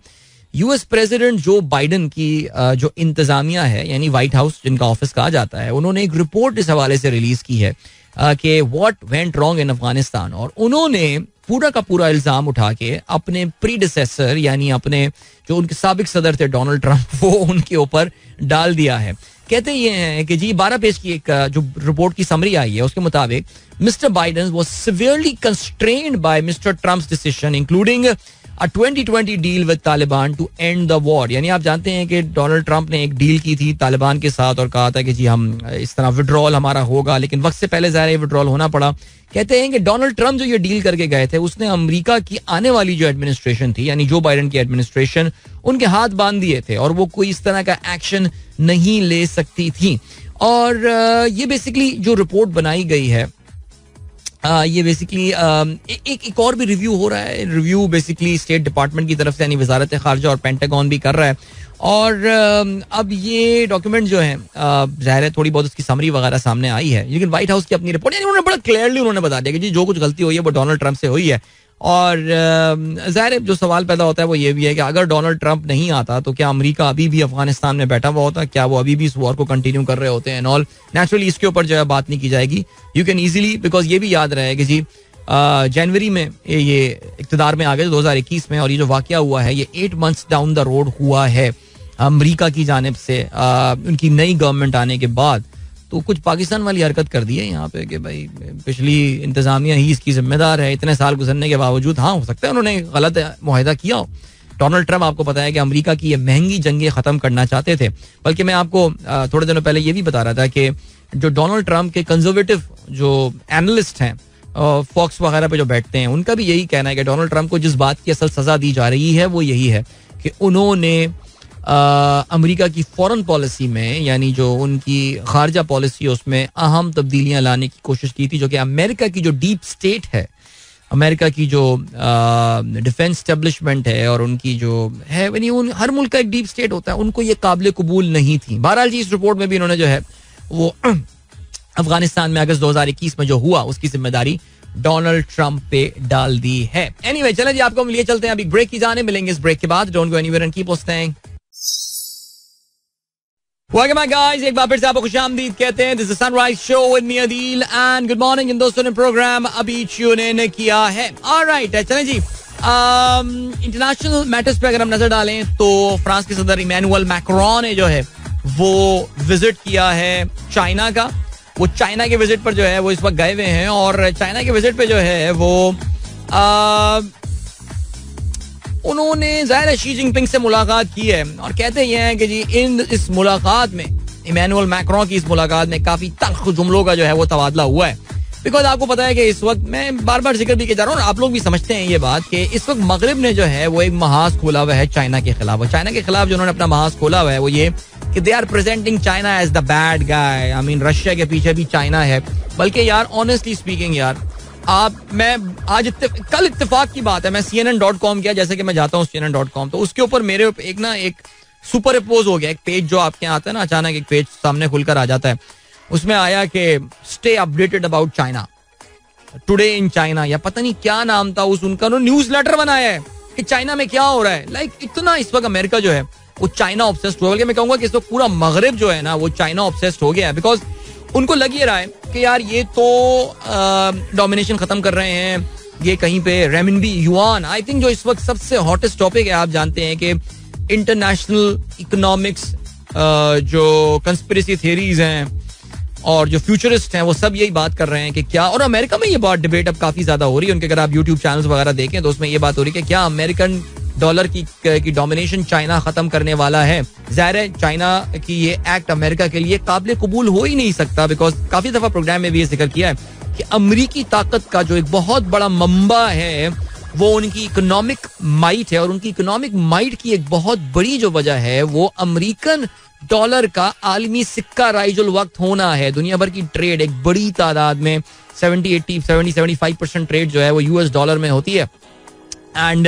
US प्रेसिडेंट जो बाइडन की जो इंतजामिया है यानी व्हाइट हाउस जिनका ऑफिस कहा जाता है, उन्होंने एक रिपोर्ट इस हवाले से रिलीज की है कि what went wrong in Afghanistan. और उन्होंने पूरा का पूरा इल्जाम उठा के अपने प्रीडिसेसर यानी अपने जो उनके साबिक सदर थे डोनाल्ड ट्रंप वो उनके ऊपर डाल दिया है. कहते ये हैं कि जी 12 पेज की एक जो रिपोर्ट की समरी आई है उसके मुताबिक mister Biden was severely constrained by mister Trump's decision including a 2020 deal with Taliban to end the war. यानी आप जानते हैं कि डोनाल्ड ट्रंप ने एक डील की थी तालिबान के साथ और कहा था कि जी हम इस तरह विड्रॉल हमारा होगा, लेकिन वक्त से पहले ज़ाहिर विड्रॉल होना पड़ा. कहते हैं कि डोनाल्ड ट्रंप जो ये डील करके गए थे उसने अमेरिका की आने वाली जो एडमिनिस्ट्रेशन थी यानी जो बाइडन की एडमिनिस्ट्रेशन, उनके हाथ बांध दिए थे और वो कोई इस तरह का एक्शन नहीं ले सकती थी. और ये बेसिकली जो रिपोर्ट बनाई गई है ये बेसिकली एक और भी रिव्यू हो रहा है. रिव्यू बेसिकली स्टेट डिपार्टमेंट की तरफ से यानी वजारत खारजा और पेंटागन भी कर रहा है. और अब ये डॉक्यूमेंट जो है जाहिर है थोड़ी बहुत उसकी समरी वगैरह सामने आई है, लेकिन व्हाइट हाउस की अपनी रिपोर्ट यानी उन्होंने बड़ा क्लियरली उन्होंने बता दिया कि जी जो कुछ गलती हुई है वो डोनाल्ड ट्रंप से हुई है. और जाहिर है जो सवाल पैदा होता है वो ये भी है कि अगर डोनाल्ड ट्रंप नहीं आता तो क्या अमेरिका अभी भी अफगानिस्तान में बैठा हुआ होता, क्या वो अभी भी इस वॉर को कंटिन्यू कर रहे होते हैं एंड ऑल. नेचुरली इसके ऊपर जो है बात नहीं की जाएगी. यू कैन ईजिली बिकॉज ये भी याद रहे कि जी जनवरी में ये इक्तदार में आ गए 2021 में, और ये जो वाकया हुआ है ये 8 months डाउन द रोड हुआ है अमेरिका की जानिब से उनकी नई गवर्नमेंट आने के बाद. तो कुछ पाकिस्तान वाली हरकत कर दी है यहाँ पे कि भाई पिछली इंतजामिया ही इसकी जिम्मेदार है. इतने साल गुजरने के बावजूद हाँ हो सकता है उन्होंने गलत मुआहदा किया हो. डोनाल्ड ट्रंप आपको पता है कि अमेरिका की ये महंगी जंगें खत्म करना चाहते थे. बल्कि मैं आपको थोड़े दिनों पहले ये भी बता रहा था कि जो डोनाल्ड ट्रंप के कंजर्वेटिव जो एनालिस्ट हैं फॉक्स वगैरह पे जो बैठते हैं उनका भी यही कहना है कि डोनाल्ड ट्रंप को जिस बात की असल सजा दी जा रही है वो यही है कि उन्होंने अमेरिका की फॉरेन पॉलिसी में यानी जो उनकी खारजा पॉलिसी है उसमें अहम तब्दीलियां लाने की कोशिश की थी, जो कि अमेरिका की जो डीप स्टेट है, अमेरिका की जो डिफेंस स्टेब्लिशमेंट है और उनकी जो है हर मुल्क का एक डीप स्टेट होता है, उनको ये काबिल कबूल नहीं थी. बहरहाल जी इस रिपोर्ट में भी इन्होंने जो है वो अफगानिस्तान में अगस्त 2021 में जो हुआ उसकी जिम्मेदारी डोनाल्ड ट्रंप पे डाल दी है. एनीवे चलें जी आपको हम लिए चलते हैं अभी ब्रेक की जाने. मिलेंगे इस ब्रेक के बाद. Don't go anywhere and keep listening. Welcome back guys, एक बार फिर से आपको खुशामदीद कहते हैं. This is sunrise show with me Adeel and good morning. इन दोस्तों ने प्रोग्राम अभी ट्यून इन किया है. ऑलराइट चलें जी इंटरनेशनल मैटर्स पे अगर हम नजर डालें तो फ्रांस के सदर इमैनुअल मैक्रोन ने जो है वो विजिट किया है चाइना का. वो चाइना के विजिट पर जो है वो इस वक्त गए हुए हैं और चाइना के विजिट पे जो है वो उन्होंने ज़ाहिर शी जिनपिंग से मुलाकात की है. और कहते ये हैं कि जी इस मुलाकात में इमैनुअल मैक्रोन की इस मुलाकात में काफ़ी तल्ख जुमलों का जो है वो तबादला हुआ है. बिकॉज आपको पता है कि इस वक्त मैं बार बार जिक्र भी किया जा रहा हूँ, आप लोग भी समझते हैं ये बात कि इस वक्त मगरिब ने जो है वो एक महाज खोला हुआ है चाइना के खिलाफ. और चाइना के खिलाफ जो उन्होंने अपना महाज खोला हुआ है वो ये कि they are presenting China as the bad guy. I mean Russia के पीछे भी चाइना है. बल्कि यार ऑनेस्टली स्पीकिंग यार मैं आज कल इत्तेफाक की बात है मैं CNN.com किया, जैसे कि मैं जाता हूँ CNN.com तो उसके ऊपर मेरे एक सुपर इम्पोज हो गया एक पेज जो आपके यहाँ आता है ना, अचानक एक पेज सामने खुलकर आ जाता है. उसमें आया कि stay updated about China today in China या पता नहीं क्या नाम था उनका न्यूज लेटर बनाया है कि चाइना में क्या हो रहा है. लाइक इतना इस वक्त अमेरिका जो है वो चाइना ऑब्सेस्ड हुआ है. मैं कहूंगा कि इस वक्त पूरा मगरिब जो है ना वो चाइना ऑब्सेस्ड हो गया है. बिकॉज उनको लग ये रहा है कि यार ये तो डोमिनेशन खत्म कर रहे हैं, ये कहीं पे रेमिनबी युआन. आई थिंक जो इस वक्त सबसे हॉटेस्ट टॉपिक है आप जानते हैं कि इंटरनेशनल इकोनॉमिक्स जो कंस्पिरेसी थियरीज हैं और जो फ्यूचरिस्ट हैं वो सब यही बात कर रहे हैं कि क्या, और अमेरिका में ये बात डिबेट अब काफी ज्यादा हो रही है उनके. अगर आप यूट्यूब चैनल्स वगैरह देखें तो उसमें ये बात हो रही है कि क्या अमेरिकन डॉलर की डोमिनेशन चाइना खत्म करने वाला है. जाहिर है चाइना की ये एक्ट अमेरिका के लिए काबिल कबूल हो ही नहीं सकता. बिकॉज काफी दफा प्रोग्राम में भी ये जिक्र किया है कि अमरीकी ताकत का जो एक बहुत बड़ा मंबा है वो उनकी इकोनॉमिक माइट है. और उनकी इकोनॉमिक माइट की एक बहुत बड़ी जो वजह है वो अमेरिकन डॉलर का आलमी सिक्का राइजुल वक्त होना है. दुनिया भर की ट्रेड एक बड़ी तादाद में 70-75% ट्रेड जो है वो US डॉलर में होती है. And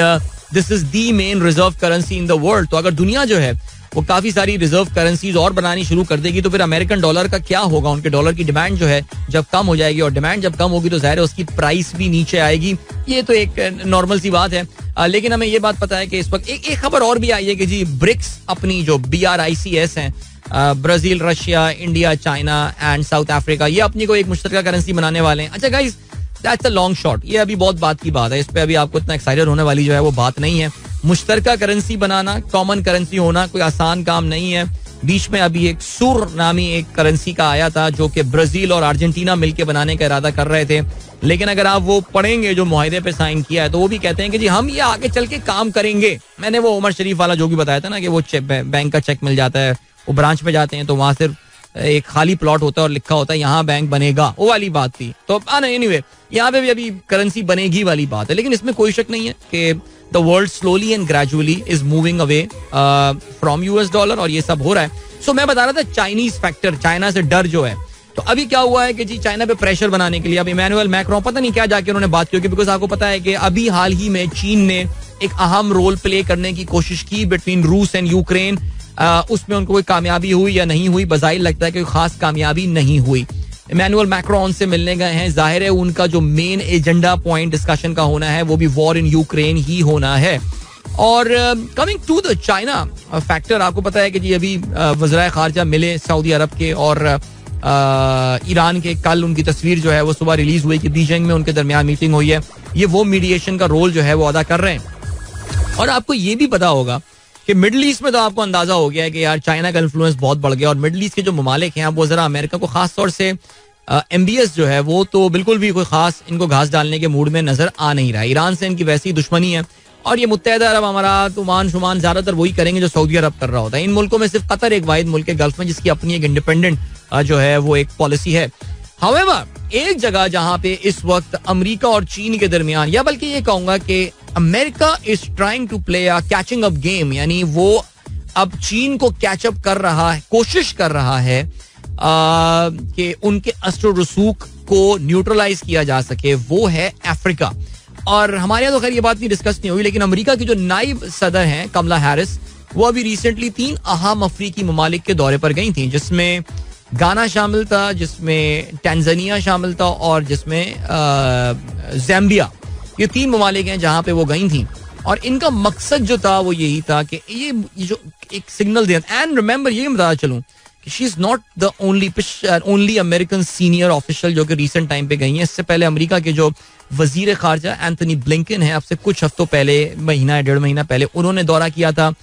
this is the main reserve currency in the world. तो अगर दुनिया जो है वो काफी सारी रिजर्व करेंसीज और बनानी शुरू कर देगी तो फिर अमेरिकन डॉलर का क्या होगा. उनके डॉलर की डिमांड जो है जब कम हो जाएगी और डिमांड जब कम होगी तो जाहिर है उसकी प्राइस भी नीचे आएगी. ये तो एक नॉर्मल सी बात है. लेकिन हमें ये बात पता है कि इस वक्त एक खबर और भी आई है कि जी ब्रिक्स अपनी जो BRICS हैं Brazil, Russia, India, China and south Africa, ये अपनी को एक मुश्तरका करेंसी बनाने वाले हैं. अच्छा guys that's a long shot. ये अभी बहुत बात की बात है, इस पे अभी आपको इतना एक्साइटेड होने वाली जो है वो बात नहीं है. मुश्तरका करेंसी बनाना, कॉमन करेंसी होना कोई आसान काम नहीं है. बीच में अभी एक सुर नामी एक करेंसी का आया था जो कि ब्राजील और अर्जेंटीना मिलकर बनाने का इरादा कर रहे थे. लेकिन अगर आप वो पढ़ेंगे जो मुआहदे पे साइन किया है तो वो भी कहते हैं कि जी हम ये आगे चल के काम करेंगे. मैंने वो उमर शरीफ वाला जो भी बताया था ना कि वो बैंक का चेक मिल जाता है, वो ब्रांच में जाते हैं तो वहां सिर्फ एक खाली प्लॉट होता है और लिखा होता है यहाँ बैंक बनेगा, वो वाली बात थी. तो एनीवे यहाँ पे भी अभी करेंसी बनेगी वाली बात है. लेकिन इसमें कोई शक नहीं है कि the world slowly and gradually is moving away from US dollar और ये सब हो रहा है. सो मैं बता रहा था चाइनीज फैक्टर, चाइना से डर जो है तो अभी क्या हुआ है कि जी चाइना पे प्रेशर बनाने के लिए अब इमैनुअल मैक्रोन पता नहीं क्या जाके उन्होंने बात की होगी, बिकॉज आपको पता है कि अभी हाल ही में चीन ने एक अहम रोल प्ले करने की कोशिश की बिटवीन रूस एंड यूक्रेन. उसमें उनको कोई कामयाबी हुई या नहीं हुई, बज़ाहिर लगता है कि कोई खास कामयाबी नहीं हुई. इमैनुअल मैक्रोन से मिलने गए हैं, जाहिर है उनका जो मेन एजेंडा पॉइंट डिस्कशन का होना है वो भी वॉर इन यूक्रेन ही होना है. और coming to the China factor, आपको पता है कि जी अभी वज़राए खारजा मिले सऊदी अरब के और ईरान के. कल उनकी तस्वीर जो है वो सुबह रिलीज हुई कि बीजिंग में उनके दरमियान मीटिंग हुई है. ये वो मीडिएशन का रोल जो है वो अदा कर रहे हैं. और आपको ये भी पता होगा कि मिडल ईस्ट में तो आपको अंदाजा हो गया है कि यार चाइना का इन्फ्लुएंस बहुत बढ़ गया और मिडल ईस्ट के जो ममालिक हैं वो जरा अमेरिका को खास तौर से MBS जो है वो तो बिल्कुल भी कोई खास इनको घास डालने के मूड में नजर आ नहीं रहा. ईरान से इनकी वैसी दुश्मनी है और ये मुत्तहदा अरब अमारात, ओमान शुमान ज्यादातर वही करेंगे जो सऊदी अरब कर रहा होता है. इन मुल्कों में सिर्फ कतर एक वाहिद मुल्क है गल्फ में जिसकी अपनी एक इंडिपेंडेंट जो है वो एक पॉलिसी है. हाउएवर, एक जगह जहां पे इस वक्त अमेरिका और चीन के दरमियान, या बल्कि ये कहूंगा कि America is trying to play a catching up game, यानी वो अब चीन को कैचअप कर रहा है, कोशिश कर रहा है कि उनके अस्त्र रसूख को न्यूट्रलाइज किया जा सके, वो है अफ्रीका. और हमारे यहाँ तो खैर ये बात नहीं डिस्कस नहीं हुई, लेकिन अमेरिका की जो नायब सदर हैं कमला हैरिस, वो अभी रिसेंटली 3 अहम अफ्रीकी ममालिक के दौरे पर गई थी, जिसमें गाना शामिल था, जिसमें टैंजानिया शामिल था और जिसमें ज़ैम्बिया. ये 3 ममालिक हैं जहां पे वो गई थी और इनका मकसद जो था वो यही था कि ये जो एक सिग्नल दिया. एंड रिमेंबर, ये बताया चलूं कि she is not the only American senior official जो कि रिसेंट टाइम पे गई हैं. इससे पहले अमेरिका के जो वजीर खारजा एंथनी ब्लिंकन है, अब से कुछ हफ्तों पहले, महीना या 1.5 महीना पहले उन्होंने दौरा किया था.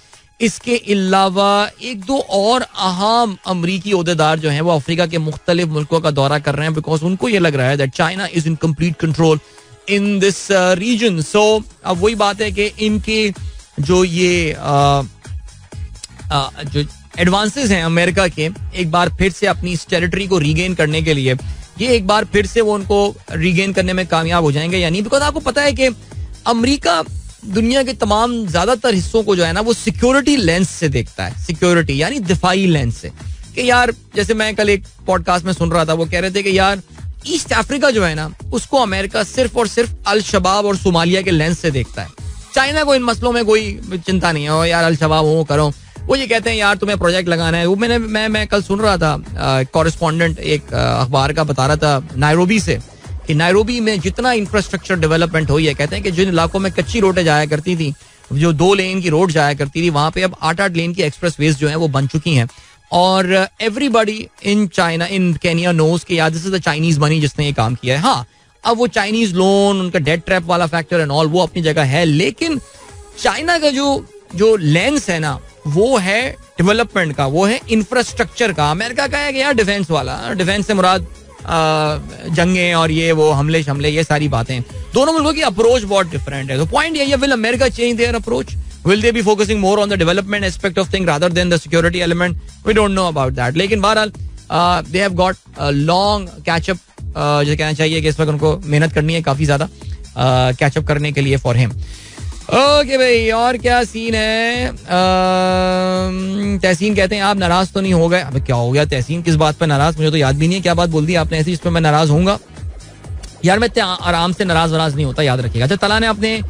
इसके अलावा 1-2 और अहम अमरीकी ओहदेदार जो हैं वो अफ्रीका के मुख्तलिफ मुल्कों का दौरा कर रहे हैं, बिकॉज उनको ये लग रहा है that China is in complete control in this region. So अब वही बात है कि इनके जो ये जो एडवांसेस हैं अमेरिका के, एक बार फिर से अपनी इस टेरिटरी को रीगेन करने के लिए, ये एक बार फिर से वो उनको रीगेन करने में कामयाब हो जाएंगे या नहीं. बिकॉज आपको पता है कि अमेरिका दुनिया के तमाम ज्यादातर हिस्सों को जो है ना वो सिक्योरिटी लेंस से देखता है, सिक्योरिटी यानी दिफाई लेंस से. कि यार जैसे मैं कल एक पॉडकास्ट में सुन रहा था, वो कह रहे थे कि यार ईस्ट अफ्रीका जो है ना उसको अमेरिका सिर्फ और सिर्फ अल शबाब और सोमालिया के लेंस से देखता है. चाइना को इन मसलों में कोई चिंता नहीं है, यार अल शबाब वो करो. वो ये कहते हैं यार तुम्हें प्रोजेक्ट लगाना है. वो मैं कल सुन रहा था, कॉरेस्पॉन्डेंट एक अखबार का बता रहा था नायरोबी से कि नायरोबी में जितना इंफ्रास्ट्रक्चर डेवलपमेंट हुई है, कहते हैं कि जिन इलाकों में कच्ची रोडें जाया करती थी, जो 2 लेन की रोड जाया करती थी, वहां पे अब 8-8 लेन की एक्सप्रेस वेज जो है वो बन चुकी हैं. और everybody in China, in Kenya knows के यार this is the Chinese money जिसने ये काम किया है. हाँ, अब वो चाइनीज लोन, उनका डेट ट्रैप वाला फैक्टर एंड ऑल, वो अपनी जगह है, लेकिन चाइना का जो लेंस है ना वो है डेवलपमेंट का, वो है इंफ्रास्ट्रक्चर का. अमेरिका का है कि यार डिफेंस वाला, डिफेंस से मुराद जंगें और ये वो हमले ये सारी बातें. दोनों मुल्कों की अप्रोच बहुत डिफरेंट है. तो पॉइंट ये है, will America change their approach? Will they be focusing more on the development aspect of things rather than the security element? We don't know about that. लेकिन बहरहाल they have got a long catch up, जो कहना चाहिए कि इस वक्त उनको मेहनत करनी है काफी ज्यादा कैच अप करने के लिए फॉर हिम. ओके भाई, और क्या सीन है? तहसीन कहते हैं आप नाराज तो नहीं हो गए? अब क्या हो गया तहसीन, किस बात पर नाराज? मुझे तो याद भी नहीं है क्या बात बोल दी आपने ऐसी जिस पर मैं नाराज होऊंगा. यार मैं आराम से नाराज नहीं होता, याद रखिएगा. अच्छा, तला ने अपने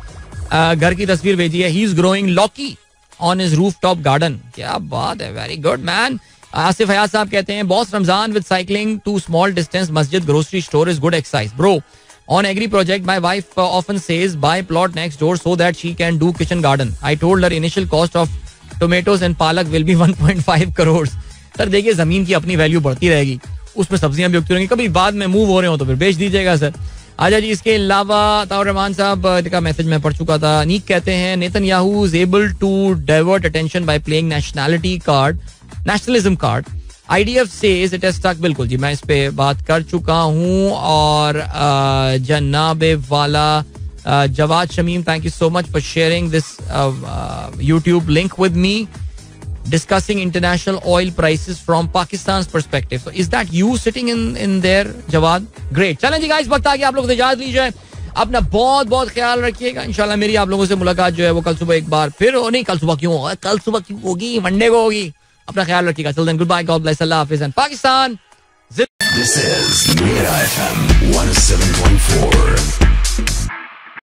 घर की तस्वीर भेजी है. He is growing lauki on his rooftop garden. क्या बात है, very good man. Asif Hayat साहब कहते हैं boss Ramzan with cycling to small distance masjid grocery store is good exercise bro. On agri project, my wife often says buy plot next door so that she can do kitchen garden. I told her initial cost of tomatoes and palak will be 1.5 crores. Sir देखिए, जमीन की अपनी value बढ़ती रहेगी, उसमें सब्जियां भी उगती रहेंगी, कभी बाद में मूव हो रहे हो तो फिर बेच दीजिएगा सर. अच्छा जी, इसके अलावा ताउर रहमान साहब का मैसेज मैं पढ़ चुका था. नीक कहते हैं Netanyahu is able to divert attention by playing nationalism card. IDF says it has stuck. बिल्कुल जी, मैं इस पे बात कर चुका हूँ. और जनाबे वाला Jawad Shamim, thank you so much for sharing this YouTube link with me discussing international oil prices from Pakistan's perspective. So is that you sitting in there, Jawad? Great. चलें जी गाइस, वक्त आ गया आप लोगों से इजाजत लीजिए. अपना बहुत बहुत ख्याल रखिएगा. इंशाल्लाह मेरी आप लोगों से मुलाकात जो है वो कल सुबह एक बार फिर नहीं, कल सुबह क्यों होगा, कल सुबह क्यों होगी, मंडे को होगी. अपना ख्याल रखिएगा. Till then, goodbye, God bless, Allah Hafiz and Pakistan. This is